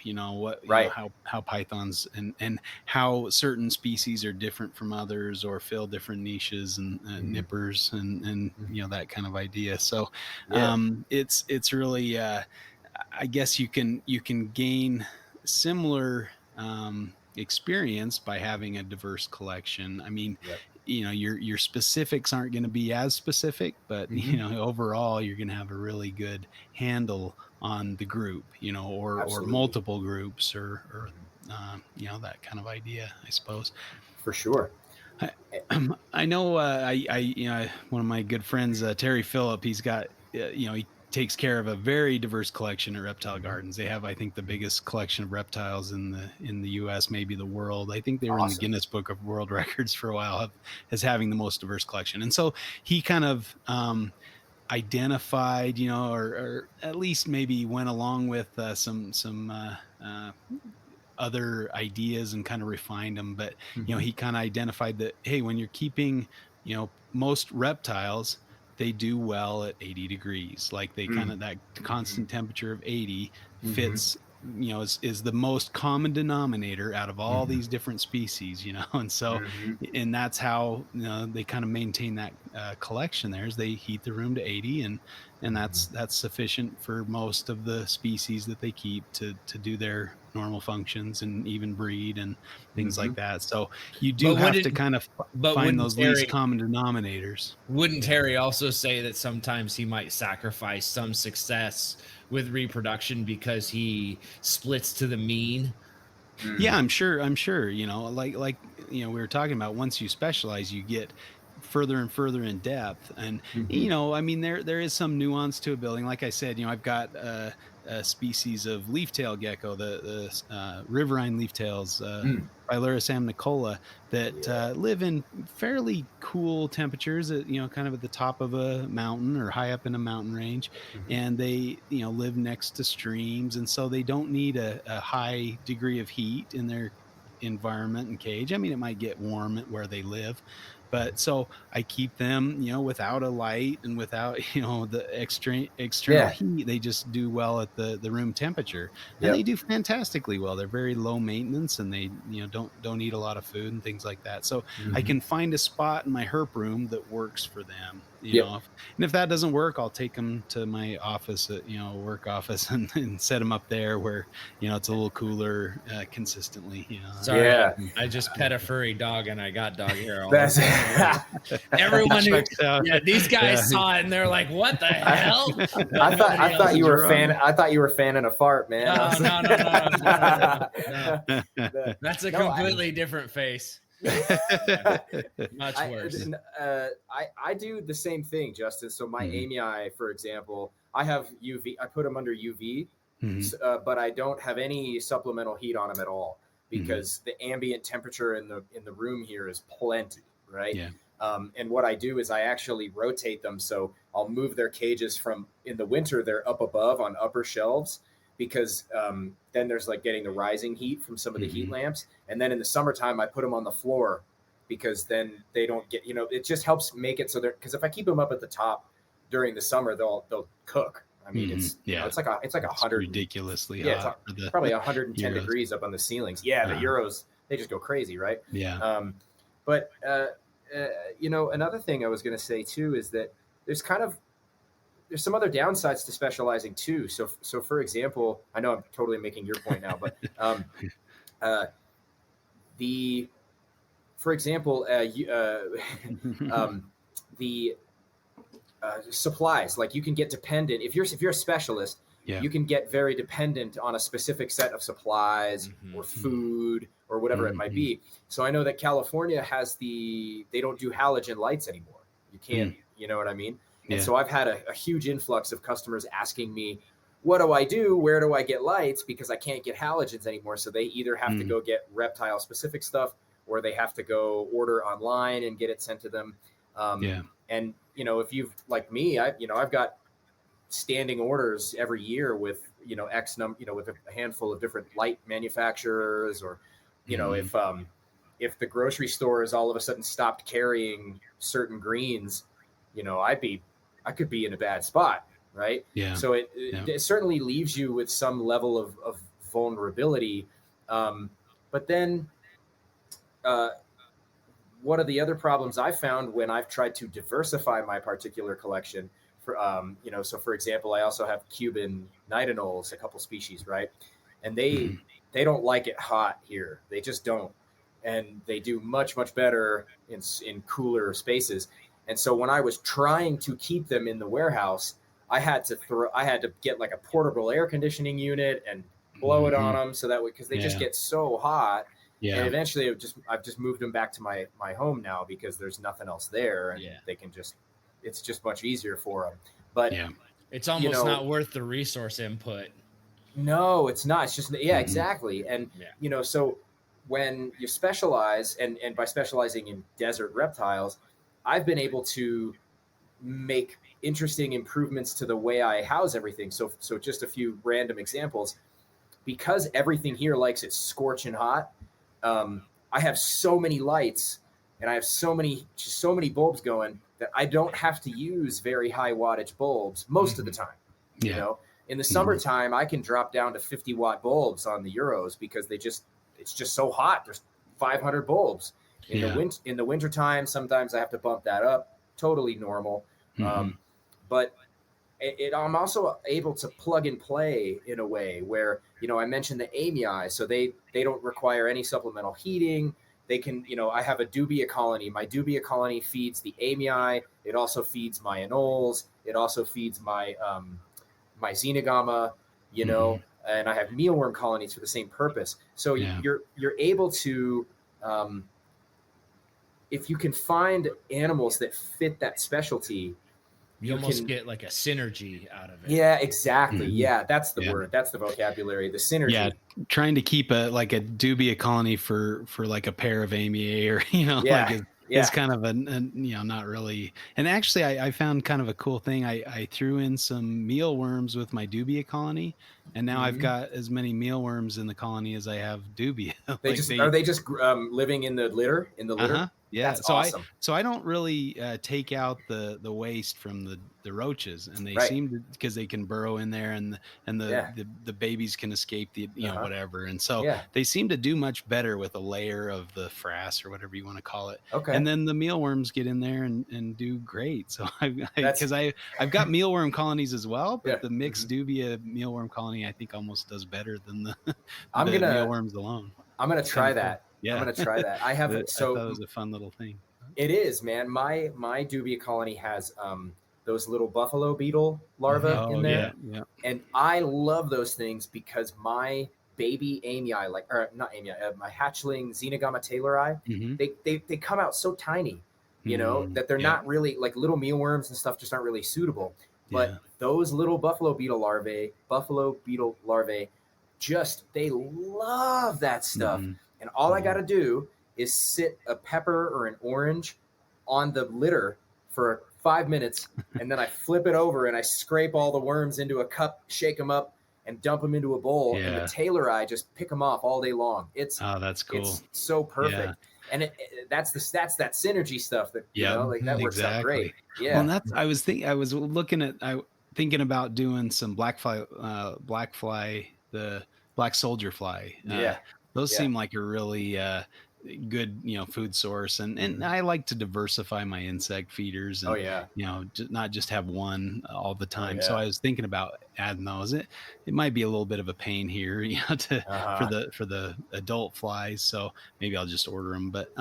how pythons and how certain species are different from others or fill different niches and nippers and that kind of idea. So it's really I guess you can gain similar experience by having a diverse collection. I mean, your specifics aren't going to be as specific, but overall you're going to have a really good handle on the group, or multiple groups, or that kind of idea, I suppose. For sure. I know. One of my good friends, Terry Phillip, he's got, he takes care of a very diverse collection at Reptile Gardens. They have, I think, the biggest collection of reptiles in the U.S., maybe the world. I think they were in the Guinness Book of World Records for a while as having the most diverse collection. And so he kind of identified, or at least maybe went along with some other ideas and kind of refined them. But he kind of identified that, hey, when you're keeping, most reptiles, they do well at 80 degrees. Like they kind of, that constant temperature of 80 fits, is the most common denominator out of all these different species, and so, and that's how, they kind of maintain that collection there, is they heat the room to 80, and that's sufficient for most of the species that they keep to do their normal functions and even breed and things like that. So you do have to kind of find those least common denominators. Wouldn't Terry also say that sometimes he might sacrifice some success with reproduction because he splits to the mean? Yeah, I'm sure, like we were talking about, once you specialize, you get further and further in depth. And I mean, there is some nuance to a building. Like I said, I've got a species of leaf-tail gecko, the riverine leaf-tails, Phylurus amnicola, that live in fairly cool temperatures, kind of at the top of a mountain or high up in a mountain range. And they, live next to streams. And so they don't need a high degree of heat in their environment and cage. I mean, it might get warm where they live, but so I keep them, without a light and without, the external heat. They just do well at the room temperature, and they do fantastically well. They're very low maintenance, and they, don't eat a lot of food and things like that. So I can find a spot in my herp room that works for them. And if that doesn't work, I'll take them to my office, work office, and set them up there where, it's a little cooler consistently. Sorry, I just pet a furry dog and I got dog hair all over. Everyone, these guys saw it and they're like, "What the hell?" I thought you were fanning a fart, man. No. That's a completely different face. Much worse. I do the same thing, Justin. So my amii, for example, I have UV. I put them under UV, but I don't have any supplemental heat on them at all because the ambient temperature in the room here is plenty, right? Yeah. And what I do is I actually rotate them. So I'll move their cages from, in the winter, they're up above on upper shelves, because then there's like getting the rising heat from some of the heat lamps. And then in the summertime, I put them on the floor, because then they don't get, it just helps make it so they're, because if I keep them up at the top during the summer, they'll cook. I mean, it's like 100 ridiculously hot. It's probably 110 degrees up on the ceilings. The Euros, they just go crazy, right? Yeah. But another thing I was going to say too is that there's some other downsides to specializing too. So for example, I know I'm totally making your point now, but for example, the supplies, like you can get dependent if you're a specialist. You can get very dependent on a specific set of supplies or food or whatever it might be. So I know that California has they don't do halogen lights anymore. You can't, you know what I mean? And so I've had a huge influx of customers asking me, what do I do? Where do I get lights? Because I can't get halogens anymore. So they either have to go get reptile specific stuff, or they have to go order online and get it sent to them. And, if you've, like me, I've got standing orders every year with, X number, with a handful of different light manufacturers, or, if the grocery stores all of a sudden stopped carrying certain greens, I could be in a bad spot. Right. Yeah. So it certainly leaves you with some level of vulnerability. But then, one of the other problems I found when I've tried to diversify my particular collection, so for example, I also have Cuban night anoles, a couple species, right? And they they don't like it hot here. They just don't. And they do much, much better in cooler spaces. And so when I was trying to keep them in the warehouse, I had to get like a portable air conditioning unit and blow it on them so that way, because they just get so hot. Yeah. And eventually I've just moved them back to my home now because there's nothing else there, and they can it's just much easier for them. But it's almost not worth the resource input. No, it's not. It's just, exactly. And, so when you specialize, and by specializing in desert reptiles, I've been able to make interesting improvements to the way I house everything. So just a few random examples. Because everything here likes it scorching hot, I have so many lights and I have so many bulbs going that I don't have to use very high wattage bulbs most of the time. You know, in the summertime, I can drop down to 50-watt bulbs on the Euros because it's just so hot. There's 500 bulbs. In the wintertime, sometimes I have to bump that up. Totally normal. But I'm also able to plug and play in a way where, I mentioned the amii, so they don't require any supplemental heating. They can, I have a dubia colony. My dubia colony feeds the amii. It also feeds my anoles. It also feeds my my xenogama, and I have mealworm colonies for the same purpose. So you're able to, if you can find animals that fit that specialty, you almost get like a synergy out of it. Yeah, exactly. Yeah, that's the word. That's the vocabulary. The synergy. Yeah, trying to keep a dubia colony for like a pair of amii, or it's kind of a not really. And actually, I found kind of a cool thing. I threw in some mealworms with my dubia colony, and now I've got as many mealworms in the colony as I have dubia. Are they just living in the litter? Yeah, that's awesome. So I don't really take out the waste from the roaches, and they seem to, because they can burrow in there, and the babies can escape the whatever, and so they seem to do much better with a layer of the frass or whatever you want to call it. Okay. And then the mealworms get in there and do great. So because I've got mealworm colonies as well, but the mixed dubia mealworm colony I think almost does better than the mealworms alone. I'm gonna try that. Yeah, I'm gonna try that. I thought it was a fun little thing. It is, man. My dubia colony has those little buffalo beetle larvae in there, and I love those things because my baby amii, my hatchling Xenogama taylori, they come out so tiny, that they're not really like little mealworms and stuff. Just aren't really suitable. But those little buffalo beetle larvae, they love that stuff. And all I got to do is sit a pepper or an orange on the litter for 5 minutes, and then I flip it over and I scrape all the worms into a cup, shake them up, and dump them into a bowl. And the taylori just pick them off all day long. That's cool. It's so perfect. And that's that synergy stuff that that works out great. Yeah. Well, I was thinking about doing some black fly, the black soldier fly. Those seem like a really good, food source, and I like to diversify my insect feeders, and not just have one all the time. So I was thinking about adding those. It might be a little bit of a pain here, for the adult flies. So maybe I'll just order them. But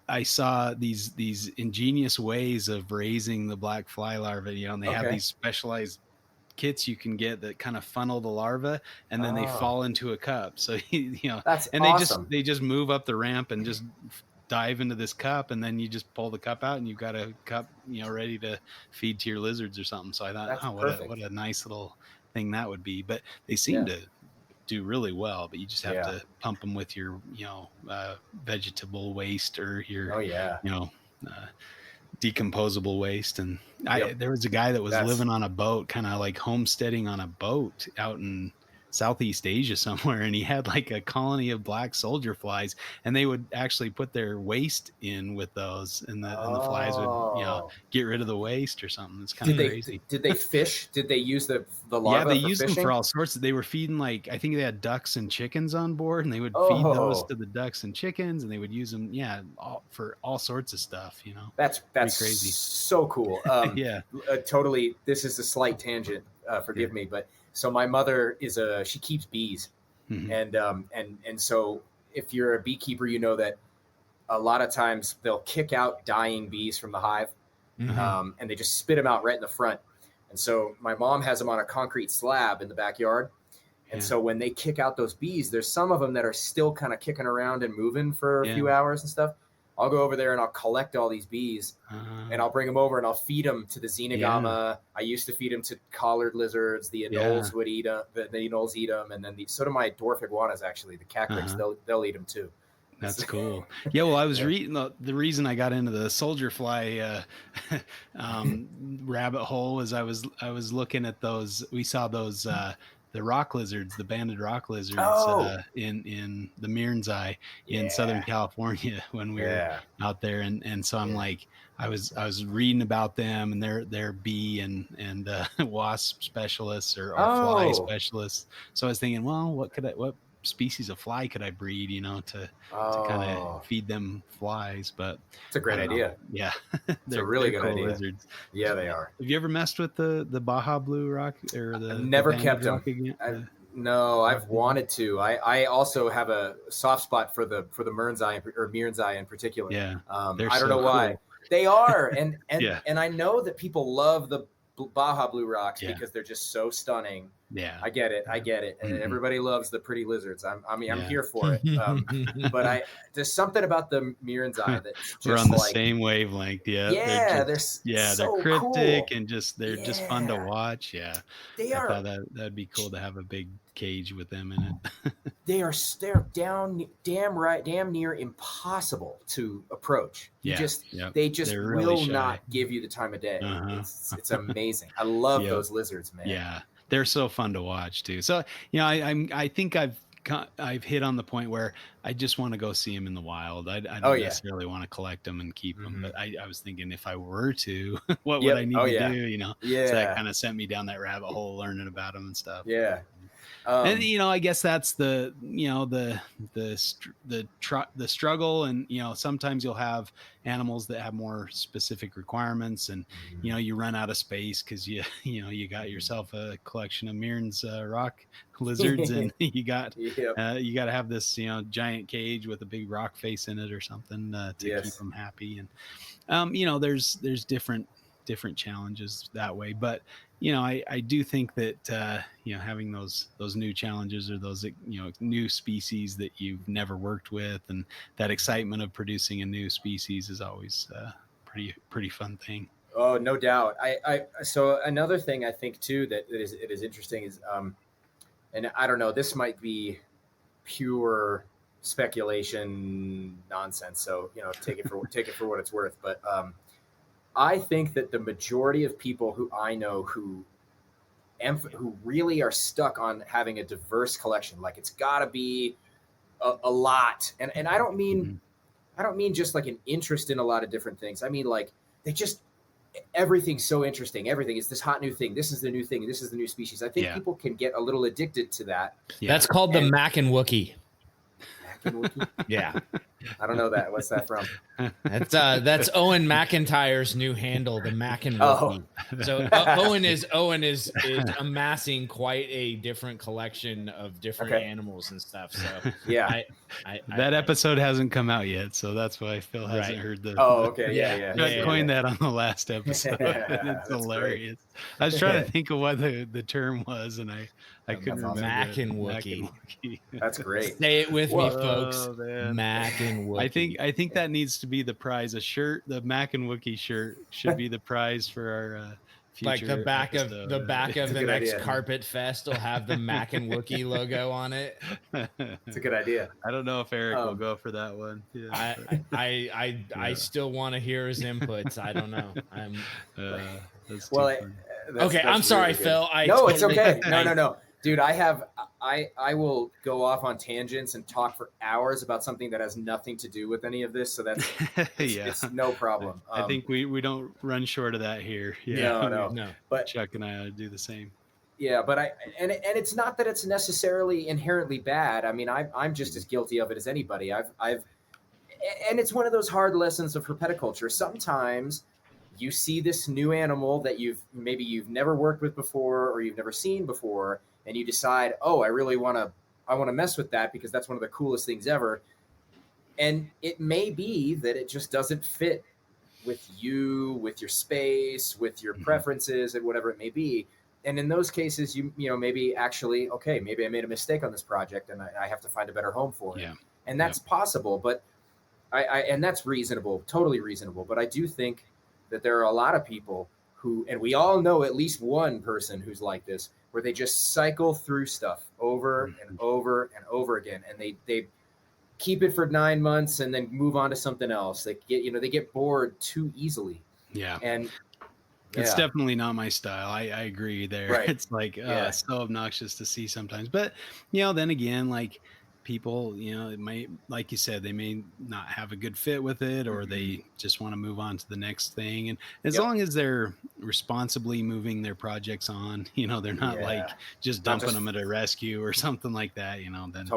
I saw these ingenious ways of raising the black fly larvae, and they have these specialized kits you can get that kind of funnel the larva, and then they fall into a cup. So that's and awesome. they just move up the ramp and just dive into this cup, and then you just pull the cup out and you've got a cup ready to feed to your lizards or something. So I thought, what a nice little thing that would be. But they seem to do really well, but you just have to pump them with your vegetable waste or your decomposable waste. And there was a guy that was living on a boat, kind of like homesteading on a boat out in Southeast Asia somewhere, and he had like a colony of black soldier flies, and they would actually put their waste in with those, and the flies would get rid of the waste or something. It's kind of crazy. Did they fish? Did they use the larvae? They used them for all sorts. They were feeding, like, I think they had ducks and chickens on board, and they would feed those to the ducks and chickens, and they would use them for all sorts of stuff. That's crazy. So cool. Totally. This is a slight tangent. Forgive me, but so my mother she keeps bees, And so if you're a beekeeper, you know that a lot of times they'll kick out dying bees from the hive, and they just spit them out right in the front. And so my mom has them on a concrete slab in the backyard. And so when they kick out those bees, there's some of them that are still kind of kicking around and moving for a few hours and stuff. I'll go over there and I'll collect all these bees, and I'll bring them over and I'll feed them to the Xenogama. I used to feed them to collared lizards. The anoles would eat them. The anoles eat them, and then so do my dwarf iguanas. Actually, the cacrics, they'll eat them too. That's cool. Yeah, well, I was reading the reason I got into the soldier fly rabbit hole is I was looking at those. We saw those the rock lizards, the banded rock lizards in the Miranzi in Southern California when we were out there, and so I'm like, I was reading about them, and they're bee and wasp specialists or fly specialists. So I was thinking, well, what species of fly could I breed, to kind of feed them flies? But it's a great idea. Yeah, it's a really good idea. Lizards. Yeah, they are. Have you ever messed with the Baja Blue rock or the? I've never kept them. No, I've wanted to. I also have a soft spot for the Miranzi in particular. Yeah, I don't know why they are, and I know that people love the Baja Blue rocks because they're just so stunning. Yeah, I get it, and everybody loves the pretty lizards. I'm here for it. But there's something about the Miranzi that's just we're on the same wavelength. Yeah, they're they're cryptic and they're just fun to watch. Yeah, they are. I thought that'd be cool to have a big cage with them in it. They're damn near impossible to approach. They just will not give you the time of day. It's amazing. I love those lizards, man. Yeah, they're so fun to watch too. So I think I've hit on the point where I just want to go see them in the wild. I don't necessarily want to collect them and keep them, but I was thinking if I were to, what would I need to do? So that kind of sent me down that rabbit hole, learning about them and stuff. Yeah. And I guess that's the struggle, and sometimes you'll have animals that have more specific requirements, and you run out of space because you got yourself a collection of Mearns rock lizards, and you got to have this giant cage with a big rock face in it or something to keep them happy, and there's different challenges that way, but I do think that having those new challenges or those new species that you've never worked with, and that excitement of producing a new species is always a pretty fun thing. Oh, no doubt. So another thing I think too that it is interesting is and I don't know, this might be pure speculation nonsense, so take it for what it's worth, but I think that the majority of people who I know who really are stuck on having a diverse collection, like it's got to be a lot, and I don't mean just like an interest in a lot of different things. I mean like everything's so interesting. Everything is this hot new thing. This is the new thing. This is the new species. I think people can get a little addicted to that. Yeah. That's called the Mac and Wookie. Yeah. I don't know that. What's that from? That's Owen McIntyre's new handle, the Mac and Wookie. So Owen is amassing quite a different collection of different animals and stuff. So that episode hasn't come out yet, so that's why Phil hasn't heard the. Oh, okay, yeah. I coined that on the last episode. It's hilarious. Great. I was trying to think of what the term was, and I couldn't remember. Mac and Wookie. That's great. Say it with me, folks. Mac and Wookie. I think that needs to be the prize. A shirt, the Mac and Wookie shirt, should be the prize for our future. Like the back episode. of the next Carpet Fest will have the Mac and Wookie logo on it. It's a good idea. I don't know if Eric will go for that one. Yeah. I still want to hear his inputs. I don't know. I'm sorry, really Phil. It's okay. No. Dude, I will go off on tangents and talk for hours about something that has nothing to do with any of this. So that's it's no problem. I think we don't run short of that here. Yeah. No. But Chuck and I ought to do the same. Yeah, but and it's not that it's necessarily inherently bad. I mean, I'm just as guilty of it as anybody. And it's one of those hard lessons of herpetoculture. Sometimes you see this new animal that you've never worked with before or you've never seen before, and you decide, oh, I really want to want to mess with that because that's one of the coolest things ever. And it may be that it just doesn't fit with you, with your space, with your preferences, and whatever it may be. And in those cases, you know, maybe actually, okay, maybe I made a mistake on this project and I have to find a better home for it. And that's possible, but and that's reasonable, totally reasonable. But I do think that there are a lot of people who, and we all know at least one person who's like this, where they just cycle through stuff over and over and over again. And they keep it for 9 months and then move on to something else. They get bored too easily. And it's definitely not my style. I agree there. It's like, it's so obnoxious to see sometimes, but you know, then again, like people, you know, it might, like you said, they may not have a good fit with it, or they just want to move on to the next thing. And as long as they're responsibly moving their projects on, you know, they're not like just dumping them at a rescue or something like that, you know, then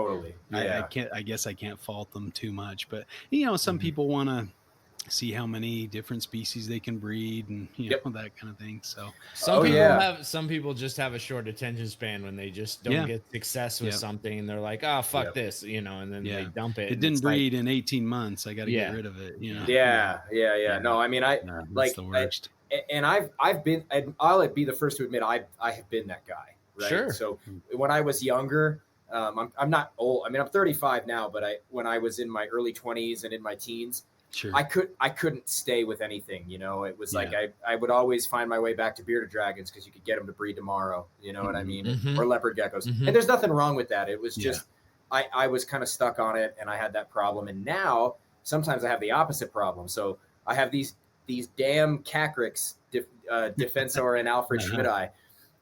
I guess I can't fault them too much. But you know, some people want to see how many different species they can breed and you know that kind of thing. So some people just have a short attention span when they just don't get success with something, and they're like, oh fuck this, you know, and then they dump it. It didn't breed in 18 months. I got to get rid of it, you know. No, I mean, like the worst. And I've been, and I'll be the first to admit I have been that guy, right? So when I was younger, I'm not old. I mean, I'm 35 now, but when I was in my early 20s and in my teens, I couldn't stay with anything, you know. It was like I would always find my way back to bearded dragons because you could get them to breed tomorrow, you know what I mean, or leopard geckos. And there's nothing wrong with that. It was just I was kind of stuck on it, and I had that problem. And now sometimes I have the opposite problem. So I have these damn Cacrix, Defensor and Alfred Schmidti.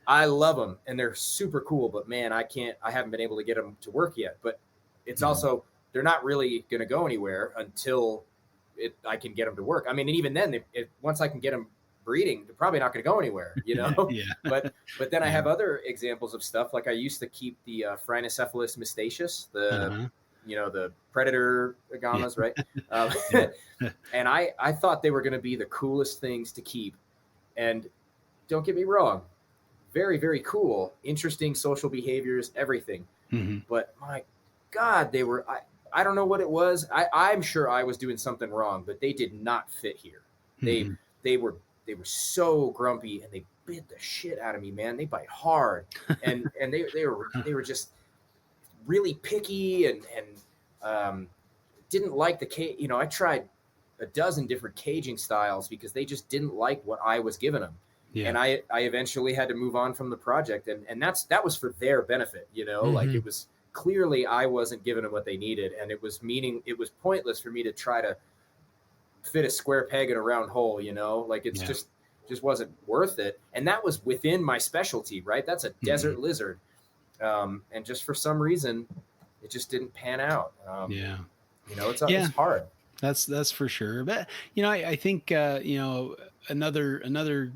I love them, and they're super cool. But man, I haven't been able to get them to work yet. But it's also, they're not really going to go anywhere until I can get them to work. I mean, and even then, if once I can get them breeding, they're probably not going to go anywhere, you know. But then I have other examples of stuff. Like I used to keep the Phrynocephalus mystaceus, you know, the predator agamas, right? And I thought they were going to be the coolest things to keep. And don't get me wrong, very, very cool, interesting social behaviors, everything. But my God, they were. I don't know what it was. I'm sure I was doing something wrong, but they did not fit here. They were so grumpy, and they bit the shit out of me, man. They bite hard, and they were just really picky and didn't like the cage. You know, I tried a dozen different caging styles because they just didn't like what I was giving them. And I eventually had to move on from the project, and that was for their benefit, you know. Like it was clearly I wasn't giving them what they needed, and it was pointless for me to try to fit a square peg in a round hole, you know. Like it's just wasn't worth it. And that was within my specialty, right? That's a desert lizard, and just for some reason it just didn't pan out. You know, it's hard. That's for sure. But you know, I think you know, another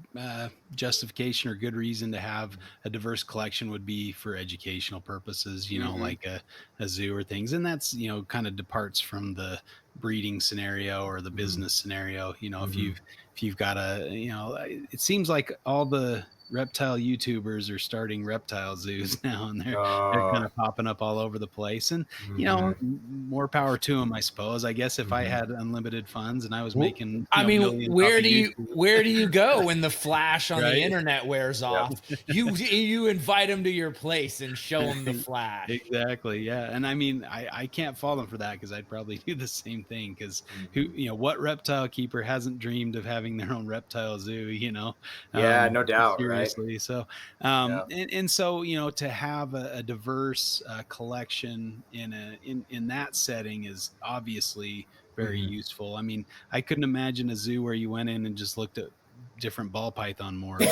justification or good reason to have a diverse collection would be for educational purposes, you know, like a zoo or things. And that's, you know, kind of departs from the breeding scenario or the business scenario. You know, if you've got you know, it seems like all the reptile YouTubers are starting reptile zoos now, and they're kind of popping up all over the place. And you know, more power to them, I suppose. I guess if I had unlimited funds and I was making, I mean, where do you go when the flash on the internet wears off? You invite them to your place and show them the flash. Exactly. Yeah. And I mean, I can't fault them for that, because I'd probably do the same thing. Because you know, what reptile keeper hasn't dreamed of having their own reptile zoo? You know. No doubt. Seriously. So, and so, you know, to have a diverse collection in that setting is obviously very useful. I mean, I couldn't imagine a zoo where you went in and just looked at different ball python morphs.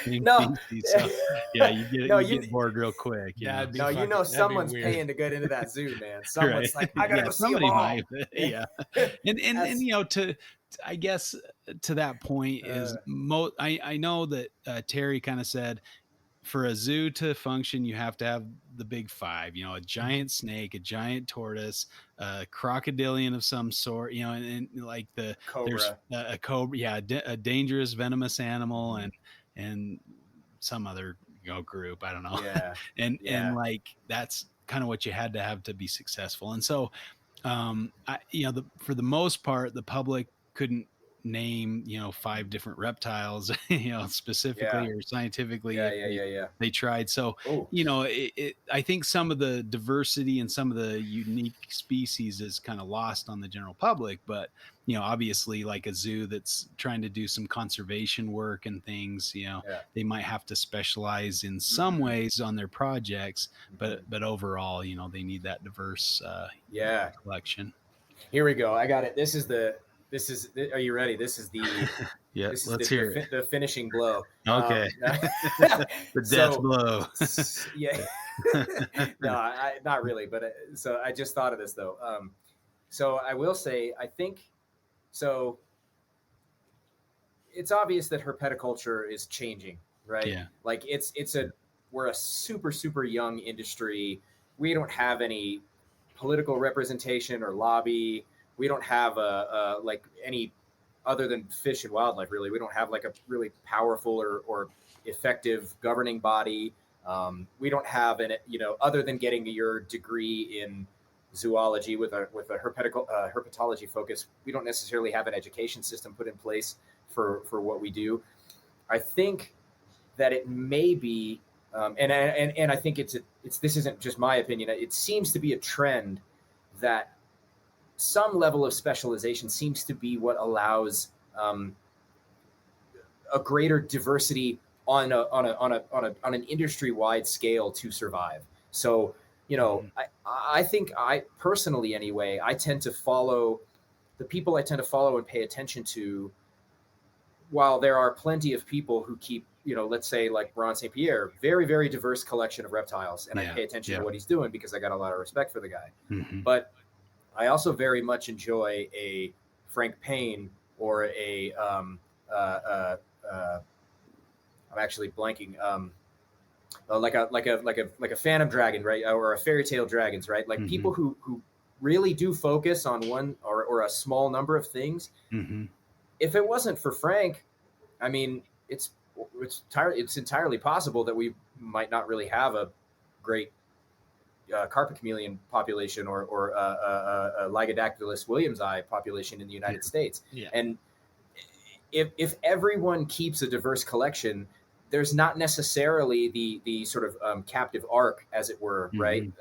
You get bored real quick. You know, someone's paying to get into that zoo, man. Someone's like, I gotta go see them all. And you know, I guess to that point is I know that Terry kind of said, for a zoo to function, you have to have the big five, you know, a giant snake, a giant tortoise, a crocodilian of some sort, you know, and like there's a cobra, a dangerous venomous animal, and some other, you know, group, I don't know. And like that's kind of what you had to have to be successful. And so, for the most part, the public couldn't name, 5 different reptiles, specifically or scientifically if they tried. So, Oh, I think some of the diversity and some of the unique species is kind of lost on the general public, but obviously like a zoo that's trying to do some conservation work and things, they might have to specialize in some ways on their projects, but overall, they need that diverse collection. Here we go. I got it. Are you ready? This is Yeah, this is let's hear it. The finishing blow. Okay. The death blow. Yeah. No, not really. But so I just thought of this though. So I will say, I think so. It's obvious that herpetoculture is changing, right? Yeah. Like we're a super, super young industry. We don't have any political representation or lobby. We don't have like any other than Fish and Wildlife. Really, we don't have like a really powerful or effective governing body. We don't have other than getting your degree in zoology with a herpetology focus. We don't necessarily have an education system put in place for what we do. I think that it may be, and I think it's this isn't just my opinion. It seems to be a trend that some level of specialization seems to be what allows a greater diversity on an industry-wide scale to survive. So, I think I personally, anyway, I tend to follow the people I tend to follow and pay attention to. While there are plenty of people who keep, let's say like Ron St. Pierre, very, very diverse collection of reptiles, and I pay attention to what he's doing because I got a lot of respect for the guy. Mm-hmm. But I also very much enjoy a Frank Payne or I'm actually blanking. Like a Phantom Dragon, right? Or a Fairy Tale Dragons, right? Like people who really do focus on one or a small number of things. Mm-hmm. If it wasn't for Frank, I mean, it's entirely possible that we might not really have a great carpet chameleon population or a Lygodactylus williamsi population in the United States. Yeah. And if everyone keeps a diverse collection, there's not necessarily the sort of captive arc, as it were, right,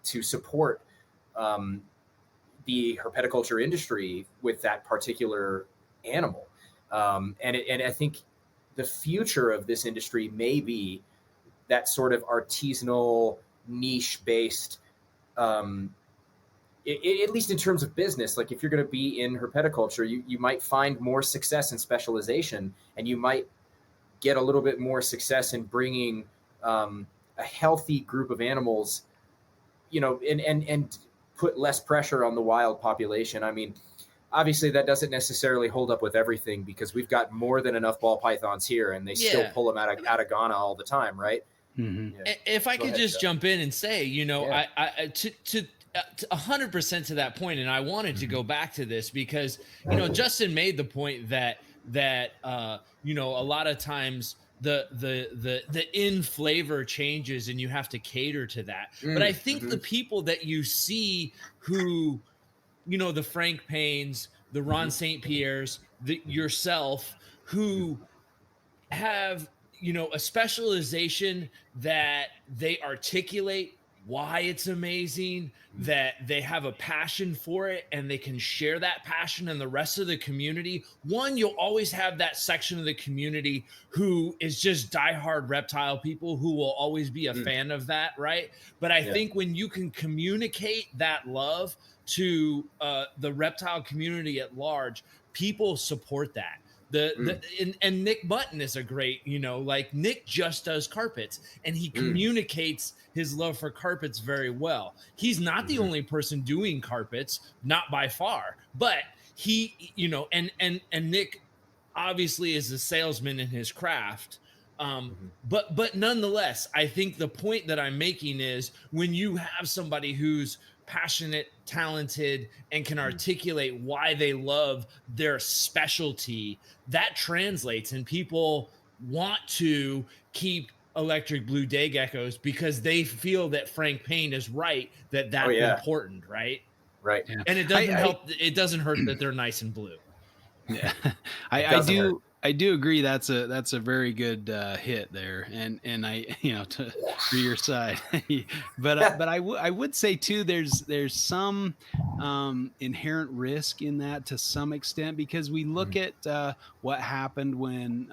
to support the herpetoculture industry with that particular animal. And I think the future of this industry may be that sort of artisanal, niche-based, at least in terms of business. Like if you're going to be in herpetoculture, you might find more success in specialization, and you might get a little bit more success in bringing a healthy group of animals, and put less pressure on the wild population. I mean, obviously that doesn't necessarily hold up with everything because we've got more than enough ball pythons here, and they still pull them out of Ghana all the time, right? Mm-hmm. Yeah. If I could just jump in and say, I to 100% to that point, and I wanted to go back to this because Justin made the point that a lot of times the in flavor changes and you have to cater to that. But I think the people that you see who, the Frank Paynes, the Ron St. Pierres, yourself, who have, a specialization that they articulate why it's amazing, that they have a passion for it and they can share that passion in the rest of the community. One, you'll always have that section of the community who is just diehard reptile people who will always be a fan of that, right? But I think when you can communicate that love to the reptile community at large, people support that. And Nick Button is a great, like Nick just does carpets and he communicates his love for carpets very well. He's not the only person doing carpets, not by far, but he, and Nick obviously is a salesman in his craft. But nonetheless, I think the point that I'm making is when you have somebody who's passionate, talented, and can articulate why they love their specialty, that translates and people want to keep electric blue day geckos because they feel that Frank Payne is right, that's important, right? Right. Yeah. And it doesn't help. It doesn't hurt that they're nice and blue. Yeah, I do agree. That's a very good hit there, and I for your side, but I would say too, there's some inherent risk in that to some extent because we look at what happened when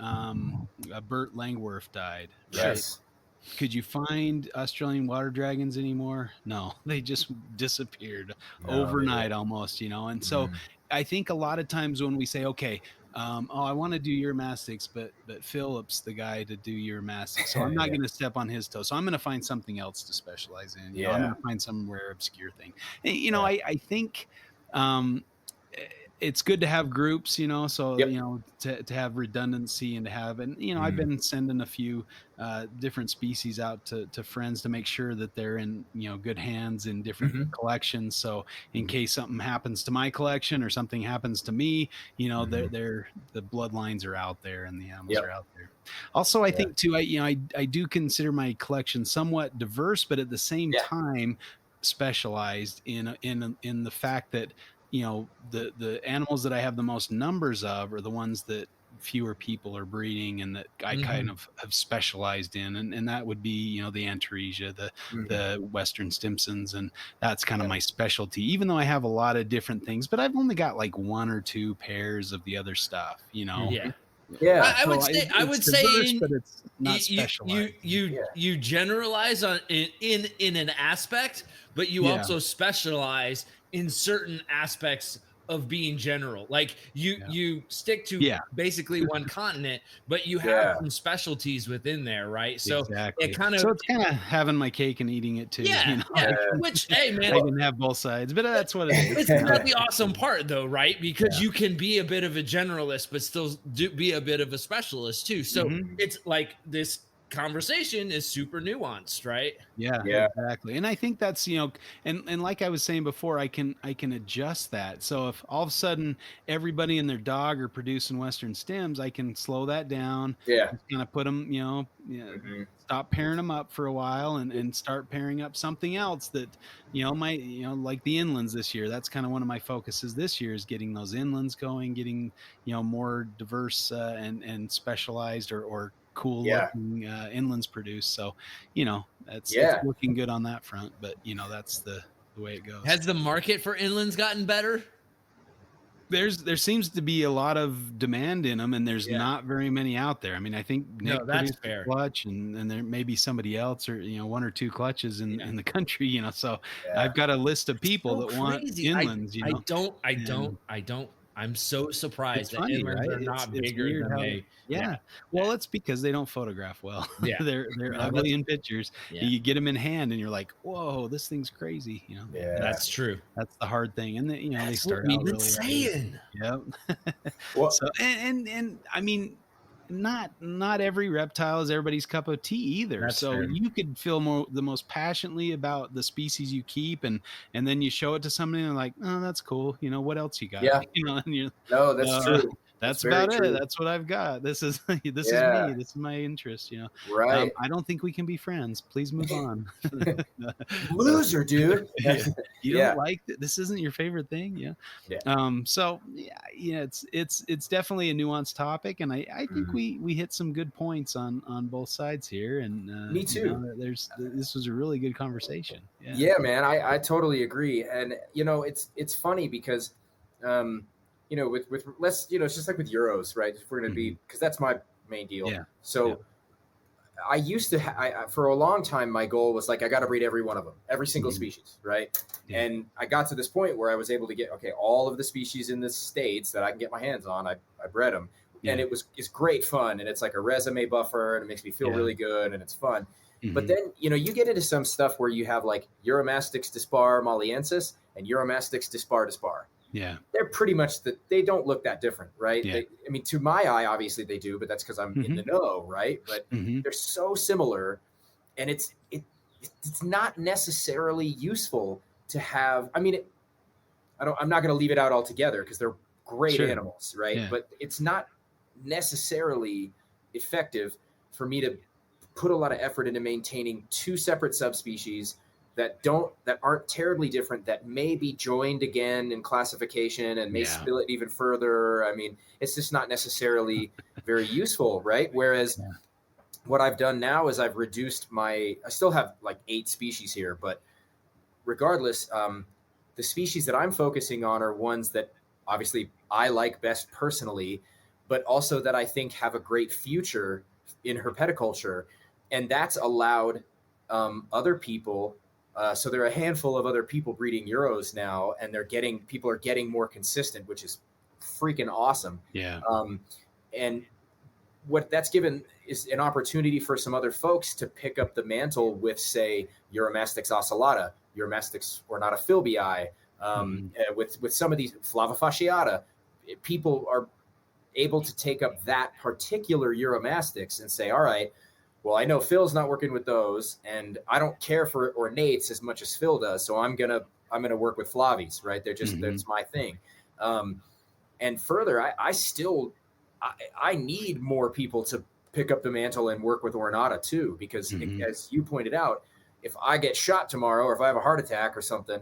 Burt Langworth died, right? Yes. Could you find Australian water dragons anymore? No, they just disappeared overnight almost, and so I think a lot of times when we say, okay, I want to do Uromastyx, but Philip's the guy to do Uromastyx, so I'm not going to step on his toes. So I'm going to find something else to specialize in. I'm going to find some rare, obscure thing. And, I think it's good to have groups, so to have redundancy and to have, and I've been sending a few different species out to friends to make sure that they're in good hands in different collections. So in case something happens to my collection or something happens to me, they're the bloodlines are out there and the animals are out there. Also, I think too, I do consider my collection somewhat diverse, but at the same time specialized in the fact that the animals that I have the most numbers of are the ones that fewer people are breeding and that I kind of have specialized in, and that would be the Antaresia, the Western Stimsons, and that's kind of my specialty, even though I have a lot of different things, but I've only got like 1 or 2 pairs of the other stuff. I would say but it's not specialized. You generalize in an aspect, but you also specialize in certain aspects of being general. Like you stick to basically one continent, but you have some specialties within there, right? So exactly. it's kind of having my cake and eating it too. Which, hey man, I can have both sides, but that's what it is. It's not the awesome part though, right? Because you can be a bit of a generalist, but still be a bit of a specialist too. So it's like this conversation is super nuanced, right? Yeah, exactly. And I think that's and like I was saying before, I can adjust that. So if all of a sudden everybody and their dog are producing Western stems, I can slow that down. Kind of put them, stop pairing them up for a while and start pairing up something else that might like the inlands this year. That's kind of one of my focuses this year is getting those inlands going, getting more diverse and specialized or cool looking inlands produced. So it's looking good on that front, but that's the way it goes. Has the market for inlands gotten better? There seems to be a lot of demand in them, and there's not very many out there. I mean, I think Nick produced a clutch, and there may be somebody else, or 1 or 2 clutches in the country. So I've got a list of people that want inlands. I don't. I'm so surprised that inlands are not bigger than they. Well, it's because they don't photograph well. They're ugly in pictures. You get them in hand, and you're like, "Whoa, this thing's crazy." That's true. That's the hard thing, and they start out really saying. Yep. So and I mean, not every reptile is everybody's cup of tea either. That's so fair. You could feel the most passionately about the species you keep, and then you show it to somebody and they're like, "Oh, that's cool. What else you got?" And you're, no, that's true. That's about it. That's what I've got. This is me. This is my interest. Right. I don't think we can be friends. Please move on. Loser, dude. You don't like this? Isn't your favorite thing? So it's definitely a nuanced topic, and I think we hit some good points on both sides here. And me too. This was a really good conversation. Yeah, man. I totally agree. And it's funny because with less, it's just like with Euros, right? If we're going to be, because that's my main deal. So I used to, for a long time, my goal was like, I got to breed every one of them, every single species, right? And I got to this point where I was able to get, all of the species in the States that I can get my hands on, I bred them. And it's great fun. And it's like a resume buffer, and it makes me feel really good, and it's fun. But then, you get into some stuff where you have like Uromastyx dispar maliensis and Uromastyx dispar. Yeah, they're pretty much they don't look that different, right? I mean, to my eye, obviously they do, but that's because I'm in the know, right? But they're so similar, and it's not necessarily useful to have. I mean, I'm not going to leave it out altogether because they're great animals, right? But it's not necessarily effective for me to put a lot of effort into maintaining 2 separate subspecies that aren't terribly different, that may be joined again in classification and may spill it even further. I mean, it's just not necessarily very useful, right? Whereas what I've done now is I've reduced I still have like 8 species here, but regardless, the species that I'm focusing on are ones that obviously I like best personally, but also that I think have a great future in herpetoculture. And that's allowed other people. So there are a handful of other people breeding Euros now, and people are getting more consistent, which is freaking awesome. Yeah. And what that's given is an opportunity for some other folks to pick up the mantle with, say, Eurymastix ocellata, Eurymastix ornata filbii, with some of these Flava fasciata. People are able to take up that particular Eurymastix and say, all right, well, I know Phil's not working with those, and I don't care for ornates as much as Phil does, so I'm gonna work with Flavies, right? They're just that's my thing. And further, I need more people to pick up the mantle and work with ornata too, because as you pointed out, if I get shot tomorrow or if I have a heart attack or something,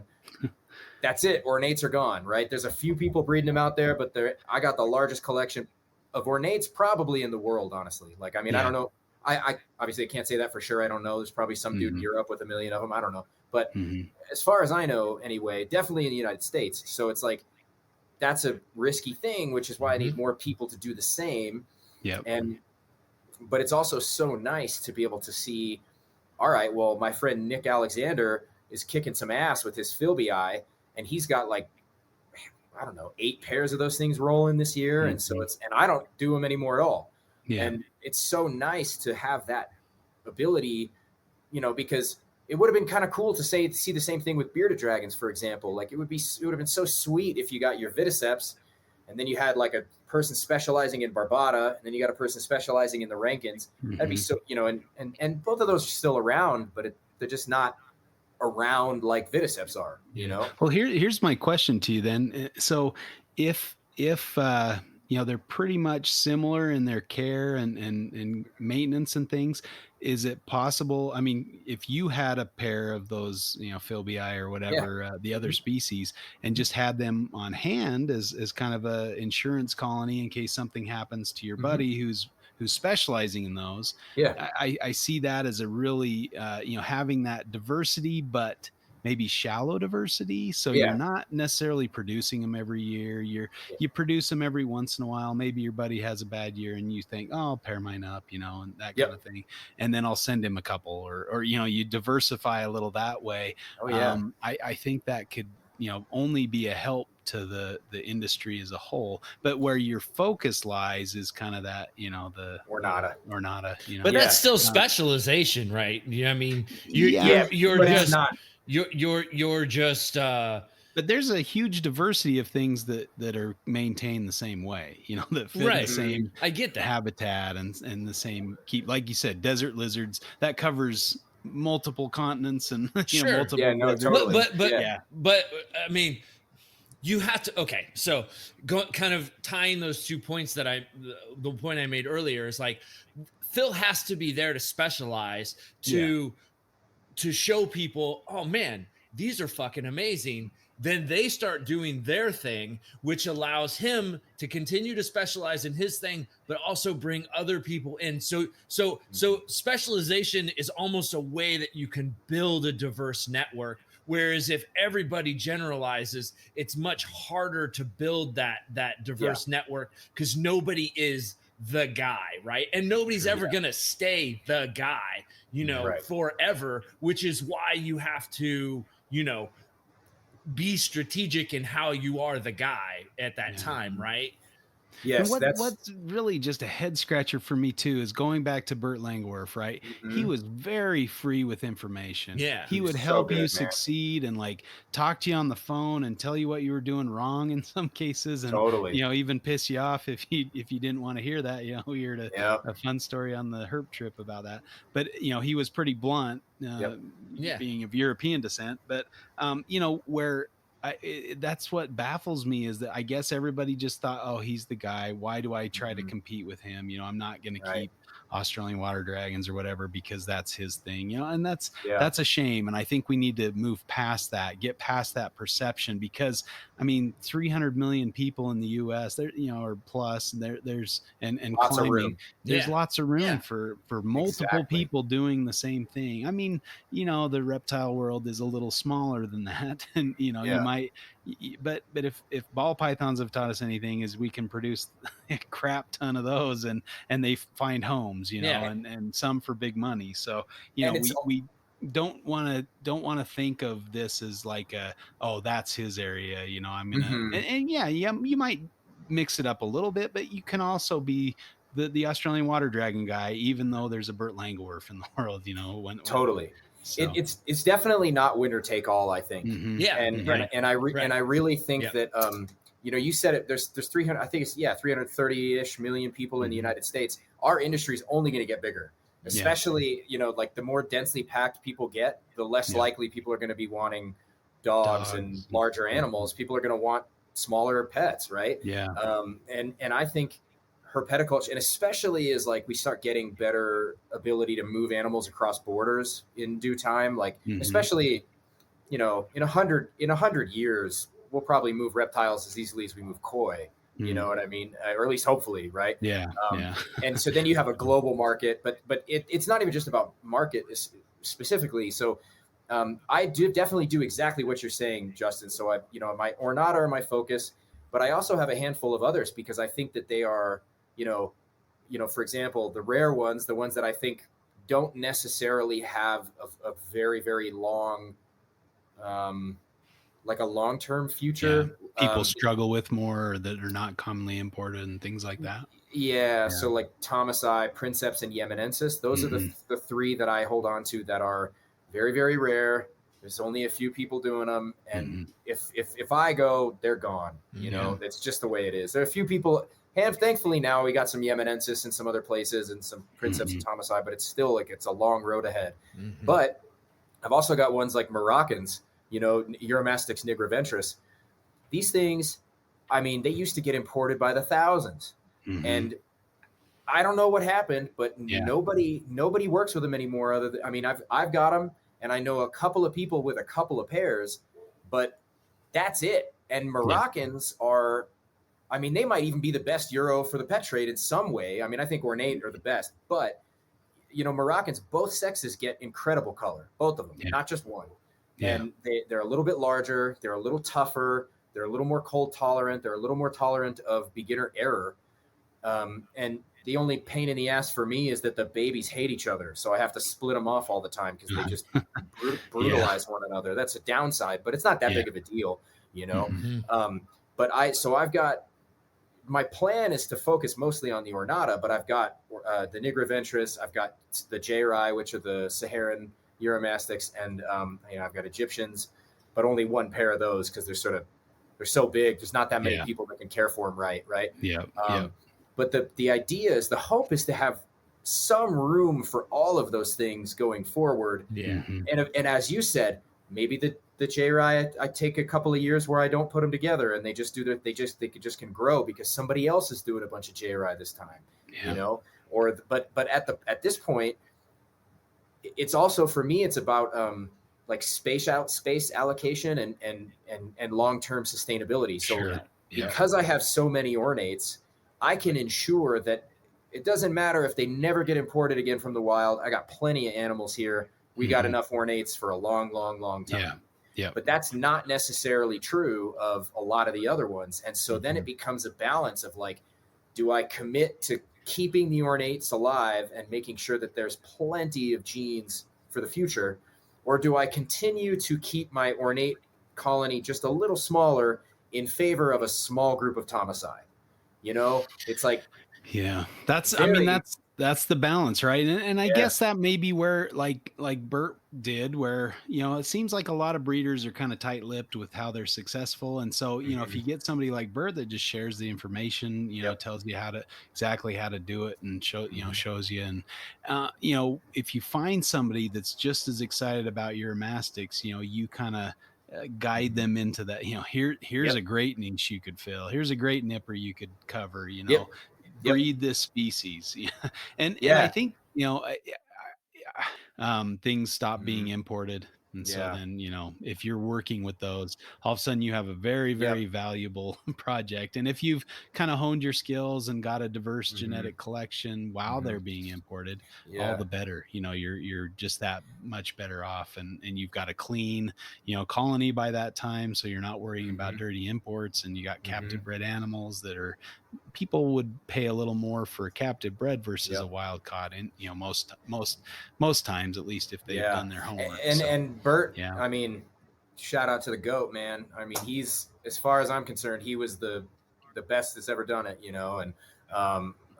that's it. Ornates are gone, right? There's a few people breeding them out there, but I got the largest collection of ornates probably in the world, honestly. Like, I mean, I don't know. I obviously can't say that for sure. I don't know. There's probably some dude in Europe with 1 million of them. I don't know. But as far as I know, anyway, definitely in the United States. So it's like, that's a risky thing, which is why I need more people to do the same. Yeah. But it's also so nice to be able to see, all right, well, my friend Nick Alexander is kicking some ass with his filbii, and he's got like, I don't know, 8 pairs of those things rolling this year. And so and I don't do them anymore at all. Yeah. And it's so nice to have that ability, because it would have been kind of cool to see the same thing with bearded dragons, for example. Like, it would have been so sweet if you got your Viticeps and then you had like a person specializing in Barbata, and then you got a person specializing in the Rankins. That'd be so, and both of those are still around, but they're just not around like Viticeps are, Well, here's my question to you then. So if they're pretty much similar in their care and maintenance and things, is it possible? I mean, if you had a pair of those, filbii or whatever, the other species, and just had them on hand as kind of a insurance colony in case something happens to your buddy who's specializing in those. Yeah. I see that as a really, having that diversity, but maybe shallow diversity. So you're not necessarily producing them every year. You produce them every once in a while. Maybe your buddy has a bad year and you think, oh, I'll pair mine up, and that kind of thing. And then I'll send him a couple, or you diversify a little that way. Oh, yeah. I think that could, only be a help to the industry as a whole. But where your focus lies is kind of that, the ornata. But that's still specialization, right? I mean, you're just but there's a huge diversity of things that are maintained the same way, that fit the same I get that habitat and the same like you said, desert lizards that covers multiple continents and multiple totally. But I mean, you have to, so kind of tying those 2 points the point I made earlier is like, Phil has to be there to specialize to show people, oh man, these are fucking amazing. Then they start doing their thing, which allows him to continue to specialize in his thing, but also bring other people in. So specialization is almost a way that you can build a diverse network. Whereas if everybody generalizes, it's much harder to build that diverse network, because nobody is the guy, right? And nobody's ever going to stay the guy, forever, which is why you have to, be strategic in how you are the guy at that time, right? Yes. What's really just a head scratcher for me too is going back to Bert Langworth, right? He was very free with information. Yeah. He would help you succeed and like talk to you on the phone and tell you what you were doing wrong in some cases. And, even piss you off if you didn't want to hear that, we heard a fun story on the herp trip about that. But, he was pretty blunt, being of European descent, but, where that's what baffles me, is that I guess everybody just thought, oh, he's the guy. Why do I try to compete with him? I'm not going to keep Australian water dragons or whatever because that's his thing, and that's a shame. And I think we need to move past that, get past that perception, because I mean, 300 million people in the US there, or plus, there's and lots climbing, of room. there's lots of room for multiple people doing the same thing. I mean, the reptile world is a little smaller than that. And you might, but if ball pythons have taught us anything, is we can produce a crap ton of those, and they find homes, and some for big money. So we don't want to think of this as like oh, that's his area, I'm gonna and yeah, you might mix it up a little bit, but you can also be the Australian water dragon guy, even though there's a Burt Langerwerf in the world, totally. So. It's definitely not winner take all, I think. And I really think that you said it, there's 300, I think it's 330-ish million people in the United States. Our industry is only going to get bigger, especially like the more densely packed people get, the less likely people are going to be wanting dogs and larger animals. People are going to want smaller pets, right? And I think herpetoculture, and especially as like we start getting better ability to move animals across borders in due time, like especially in 100 years we'll probably move reptiles as easily as we move koi. You know what I mean? Or at least hopefully, right? And so then you have a global market, but it's not even just about market specifically. So I definitely do exactly what you're saying, Justin. So my ornata are my focus, but I also have a handful of others because I think that they are, for example, the rare ones, the ones that I think don't necessarily have a very, very long, like a long-term future. People struggle with more, or that are not commonly imported and things like that. So like Thomasi, Princeps, and Yemenensis, those are the three that I hold on to that are very, very rare. There's only a few people doing them. And if I go, they're gone. It's just the way it is. There are a few people, and thankfully now we got some Yemenensis in some other places and some Princeps and Thomasi, but it's still like, it's a long road ahead. But I've also got ones like Moroccans, Uromastix nigroventris. These things, I mean, they used to get imported by the thousands. And I don't know what happened, but nobody works with them anymore. I've got them, and I know a couple of people with a couple of pairs, but that's it. And Moroccans are, I mean, they might even be the best Euro for the pet trade in some way. I mean, I think ornate are the best, but Moroccans, both sexes get incredible color, both of them, not just one. And they're a little bit larger, they're a little tougher, they're a little more cold tolerant, they're a little more tolerant of beginner error. And the only pain in the ass for me is that the babies hate each other. So I have to split them off all the time because they just brutalize one another. That's a downside, but it's not that big of a deal, But I've got, my plan is to focus mostly on the ornata, but I've got the nigroventris, I've got the Jeri, which are the Saharan Uromastix, and I've got Egyptians, but only one pair of those because they're so big. There's not that many people that can care for them right? But the idea is, the hope is to have some room for all of those things going forward. And as you said, maybe the Jeri, I take a couple of years where I don't put them together, and they just can grow because somebody else is doing a bunch of Jeri this time, but at this point, it's also, for me, it's about like space allocation and long-term sustainability. So because I have so many ornates, I can ensure that it doesn't matter if they never get imported again from the wild. I got plenty of animals here. We got enough ornates for a long, long, long time. But that's not necessarily true of a lot of the other ones. And so then it becomes a balance of like, do I commit to keeping the ornates alive and making sure that there's plenty of genes for the future? Or do I continue to keep my ornate colony just a little smaller in favor of a small group of Thomasi? It's like, that's the balance, right? And I guess that may be where like Bert did, where it seems like a lot of breeders are kind of tight-lipped with how they're successful. And so if you get somebody like Bert that just shares the information, tells you exactly how to do it, and shows you, and if you find somebody that's just as excited about your mastics, you kind of guide them into that. Here's a great niche you could fill. Here's a great nipper you could cover. Breed this species. And I think things stop being imported. And so then, if you're working with those, all of a sudden you have a very, very valuable project. And if you've kind of honed your skills and got a diverse genetic collection while they're being imported, all the better. You're just that much better off. And you've got a clean, colony by that time. So you're not worrying about dirty imports, and you got captive bred animals that are, people would pay a little more for captive bred versus a wild caught, and most times, at least, if they've done their homework. And Bert, I mean, shout out to the GOAT, man. I mean, he's, as far as I'm concerned, he was the best that's ever done it, and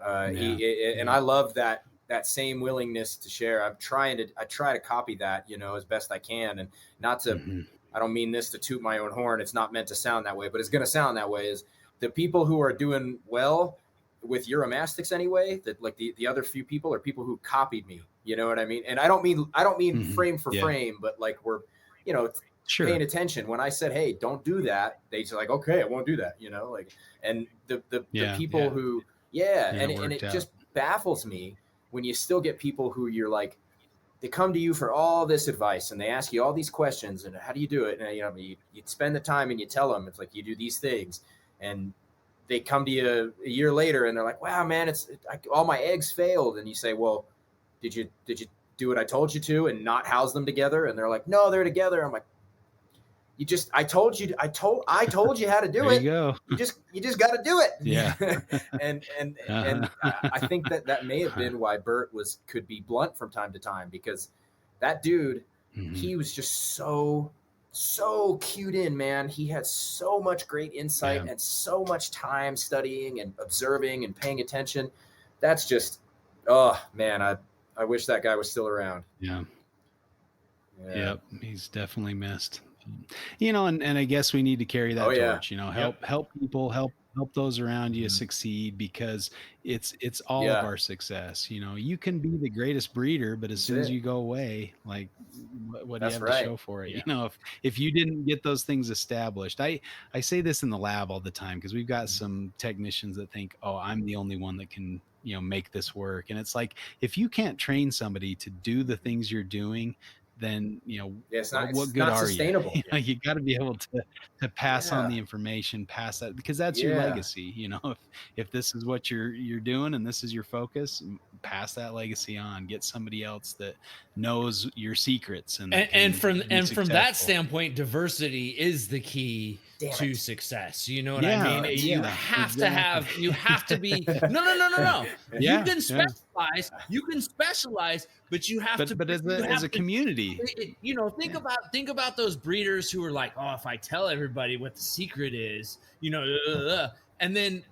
and I love that same willingness to share. I try to copy that, as best I can, and not to. I don't mean this to toot my own horn. It's not meant to sound that way, but it's going to sound that way. Is the people who are doing well with Uromastyx anyway, that like the other few people are people who copied me, you know what I mean? And I don't mean frame for frame, but like we're, paying attention. When I said, hey, don't do that, they said like, okay, I won't do that, like, and the people who, and it just baffles me when you still get people who you're like, they come to you for all this advice and they ask you all these questions and how do you do it? And you spend the time and you tell them, it's like, you do these things. And they come to you a year later and they're like, wow, man, all my eggs failed. And you say, well, did you do what I told you to and not house them together? And they're like, no, they're together. I'm like, I told you how to do it. You go. You just got to do it. Yeah. and I think that may have been why Bert could be blunt from time to time, because that dude, he was just so cued in, man. He had so much great insight and so much time studying and observing and paying attention. That's just, oh man, I wish that guy was still around. Yep, he's definitely missed. And I guess we need to carry that torch. Help people, help those around you succeed, because it's all of our success. You can be the greatest breeder, but as soon as you go away, like what do you have to show for it? If you didn't get those things established, I say this in the lab all the time, because we've got some technicians that think, oh, I'm the only one that can make this work. And it's like, if you can't train somebody to do the things you're doing, then what good are sustainable. You got to be able to pass on the information, pass that, because that's your legacy. If this is what you're doing and this is your focus, pass that legacy on. Get somebody else that knows your secrets and from that standpoint, diversity is the key to success. You know what I mean? You have to be no. You can specialize, but you have to. But as a community, think about those breeders who are like, oh, if I tell everybody what the secret is, and then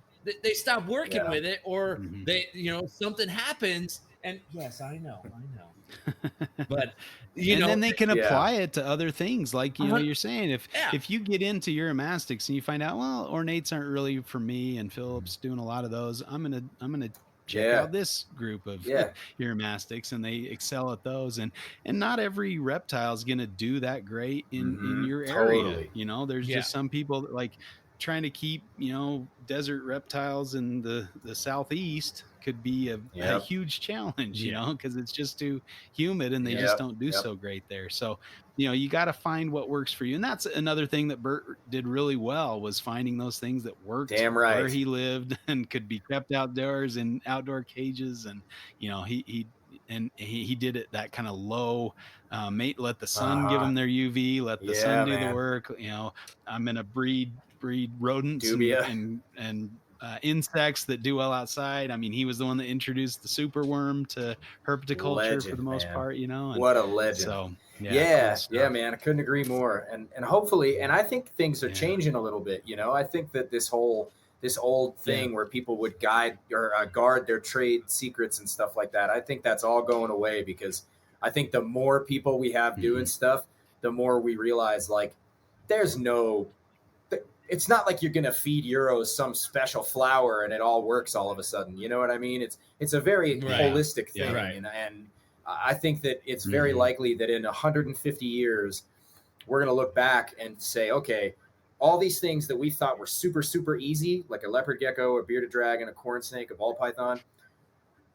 they stop working with it, or they, something happens, and yes, I know. But then they can apply it to other things, like you're saying, if you get into Uromastyx and you find out, well, ornates aren't really for me, and Philip's doing a lot of those, I'm gonna check out this group of Uromastyx, and they excel at those, and not every reptile is gonna do that great in your area. There's just some people that like trying to keep desert reptiles in the southeast could be a huge challenge, because it's just too humid and they just don't do so great there. So you got to find what works for you, and that's another thing that Bert did really well, was finding those things that worked where he lived and could be kept outdoors in outdoor cages. And he did it that kind of low let the sun give them their UV, let the sun do the work. I'm gonna breed rodents and insects that do well outside. I mean, he was the one that introduced the superworm to herpetoculture for the most part. What a legend! So cool man, I couldn't agree more. And hopefully, and I think things are changing a little bit. I think that this old thing where people would guide or guard their trade secrets and stuff like that, I think that's all going away, because I think the more people we have doing stuff, the more we realize, like, it's not like you're going to feed Euros some special flower and it all works all of a sudden. You know what I mean? It's a very holistic thing. And I think that it's very likely that in 150 years, we're going to look back and say, okay, all these things that we thought were super, super easy, like a leopard gecko, a bearded dragon, a corn snake, a ball python,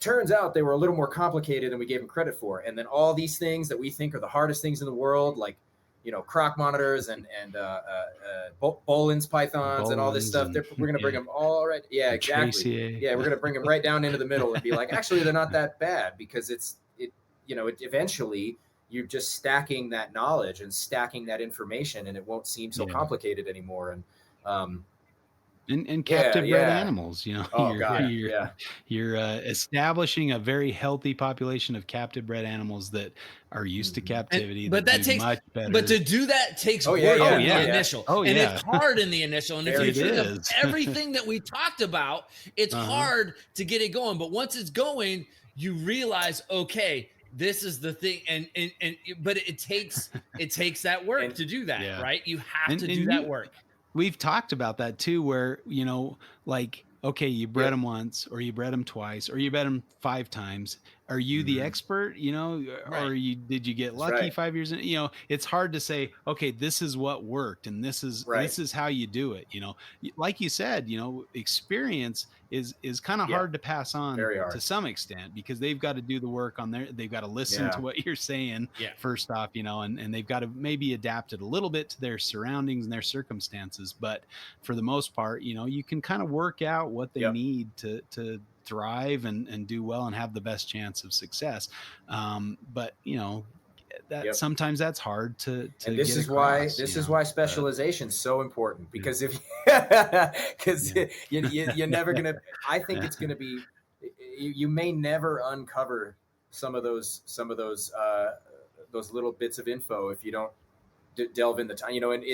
turns out they were a little more complicated than we gave them credit for. And then all these things that we think are the hardest things in the world, like, you know, croc monitors and Bolin's pythons and all this stuff, we're going to bring them all right. Yeah, exactly. Yeah, we're going to bring them right down into the middle and be like, actually, they're not that bad, because it eventually you're just stacking that knowledge and stacking that information, and it won't seem so complicated anymore. And captive bred animals, you know, you're establishing a very healthy population of captive bred animals that are used to captivity. But that takes much better. But to do that takes work in the initial. And it's hard in the initial. And if you think of everything that we talked about, it's hard to get it going. But once it's going, you realize, okay, this is the thing. But it takes that work to do that, right? You have to do that work. We've talked about that too, where, you know, like, okay, you bred them once, or you bred them twice, or you bred them 5 times. Are you the expert, you know, or did you get lucky 5 years in? You know, it's hard to say, okay, this is what worked, and this is how you do it. You know, like you said, you know, experience is kind of hard to pass on to some extent, because they've got to do the work on they've got to listen to what you're saying first off, you know, and they've got to maybe adapt it a little bit to their surroundings and their circumstances. But for the most part, you know, you can kind of work out what they need to thrive and do well and have the best chance of success. But you know, that sometimes that's hard to and this is across, why is why specialization is so important, because if you're never gonna, I think it's gonna be, you may never uncover some of those little bits of info if you don't delve in the time, you know. And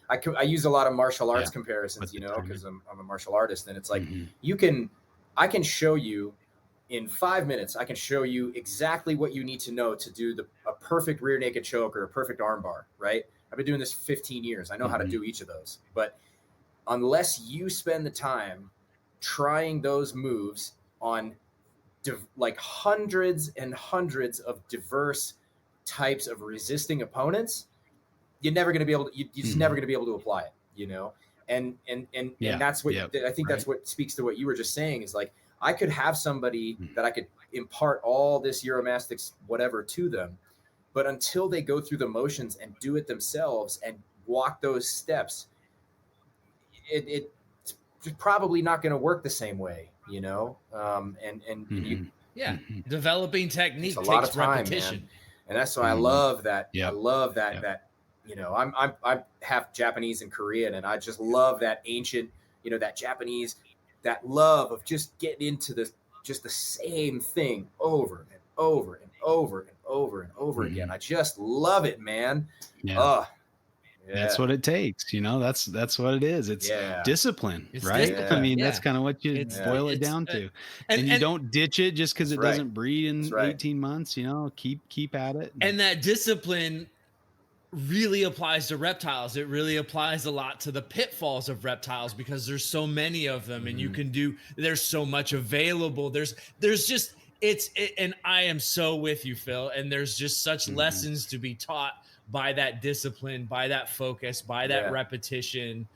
I use a lot of martial arts comparisons, you know, because I'm a martial artist, and it's like I can show you in 5 minutes, I can show you exactly what you need to know to do a perfect rear naked choke or a perfect arm bar, right? I've been doing this 15 years. I know how to do each of those. But unless you spend the time trying those moves on like hundreds and hundreds of diverse types of resisting opponents, you're never going to be able to, you're just never going to be able to apply it, you know? And that's what I think that's what speaks to what you were just saying, is like, I could have somebody that I could impart all this Uromastyx whatever to them, but until they go through the motions and do it themselves and walk those steps, it's probably not going to work the same way, you know? Developing technique takes a lot of time, repetition. Man. And that's why I love that. I love that, you know, I'm half Japanese and Korean, and I just love that ancient, you know, that Japanese, that love of just getting into the same thing over and over and over and over and over again. I just love it, man. That's what it takes, you know. That's what it is. It's discipline, right? I mean, that's kind of what you boil it down to. And you don't ditch it just because it doesn't breed in 18 months, you know. Keep at it. And that discipline really applies to reptiles. It really applies a lot to the pitfalls of reptiles, because there's so many of them, and you can do, there's so much available. There's just, and I am so with you, Phil. And there's just such lessons to be taught by that discipline, by that focus, by that repetition.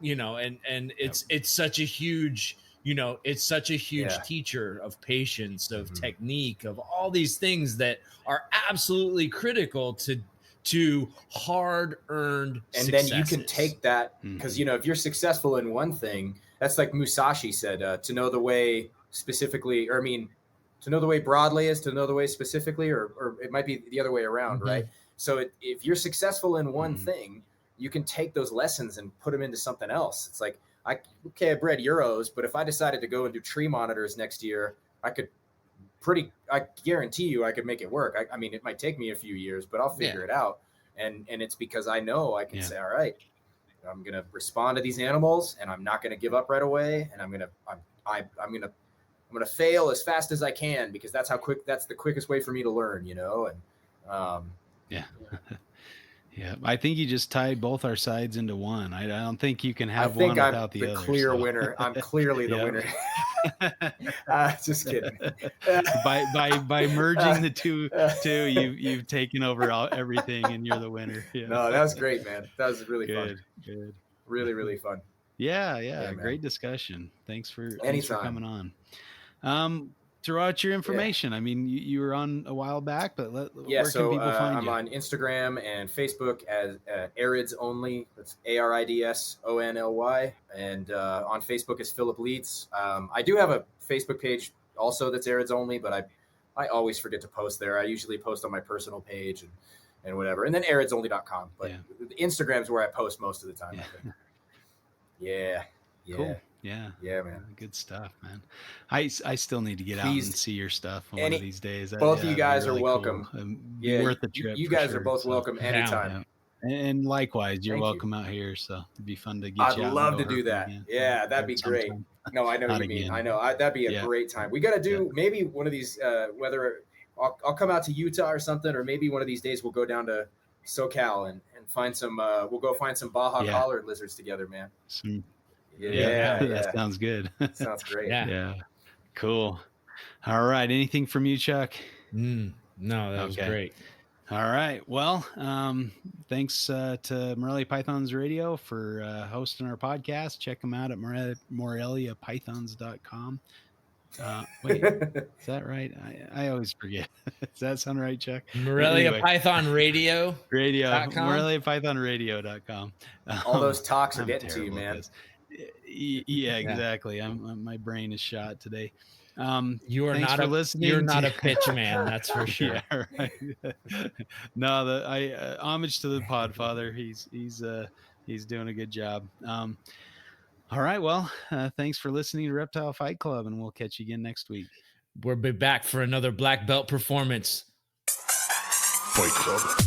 You know, and it's such a huge, you know, it's such a huge teacher of patience, of technique, of all these things that are absolutely critical to hard-earned successes. Then you can take that, because, you know, if you're successful in one thing, that's like Musashi said, to know the way specifically, or I mean, to know the way broadly is to know the way specifically, or it might be the other way around, right? So if you're successful in one thing, you can take those lessons and put them into something else. It's like, I bred Euros, but if I decided to go and do tree monitors next year, I guarantee you I could make it work. I mean, it might take me a few years, but I'll figure it out. And it's because I know I can say, all right, I'm going to respond to these animals, and I'm not going to give up right away. And I'm going to fail as fast as I can, because that's the quickest way for me to learn, you know? And Yeah, I think you just tied both our sides into one. I don't think you can have one without the other. Clear winner. I'm clearly the winner. Just kidding. by merging the two, you've taken over everything, and you're the winner. Yeah. No, that was great, man. That was really fun. Good. Really, really fun. Yeah, great discussion. Thanks for coming on. Throw out your information. I mean, you were on a while back, but where can people find I'm you? on Instagram and Facebook as Arids Only. That's ARIDSONLY. And on Facebook is Philip Leeds. I do have a Facebook page also that's Arids Only, but I always forget to post there. I usually post on my personal page and whatever. And then aridsonly.com. But Instagram's where I post most of the time, I think. Yeah. Cool. Yeah, man. Good stuff, man. I still need to get out and see your stuff one of these days. Both of you guys are welcome. Cool. Worth the trip. You guys are both welcome anytime. Yeah. And likewise, you're welcome out here. So it'd be fun to get you out. I'd love to do that. Again. Yeah, that'd be great. No, I know what you mean. I know that'd be a great time. We got to do maybe one of these. Whether I'll come out to Utah or something, or maybe one of these days we'll go down to SoCal and find some. We'll go find some Baja collared lizards together, man. Yeah, that sounds good. Sounds great. Yeah. Cool. All right. Anything from you, Chuck? No, that was great. All right. Well, thanks to Morelia Pythons Radio for hosting our podcast. Check them out at moreliapythons.com. Wait, is that right? I always forget. Does that sound right, Chuck? Morelia Python Radio. MoreliaPythonRadio.com. All those talks are getting to you, man. Yeah, exactly. My brain is shot today. You are not listening. You're not a pitch man, that's for sure. Yeah, right. No, homage to the Podfather. He's doing a good job. All right. Well, thanks for listening to Reptile Fight Club, and we'll catch you again next week. We'll be back for another black belt performance. Fight Club.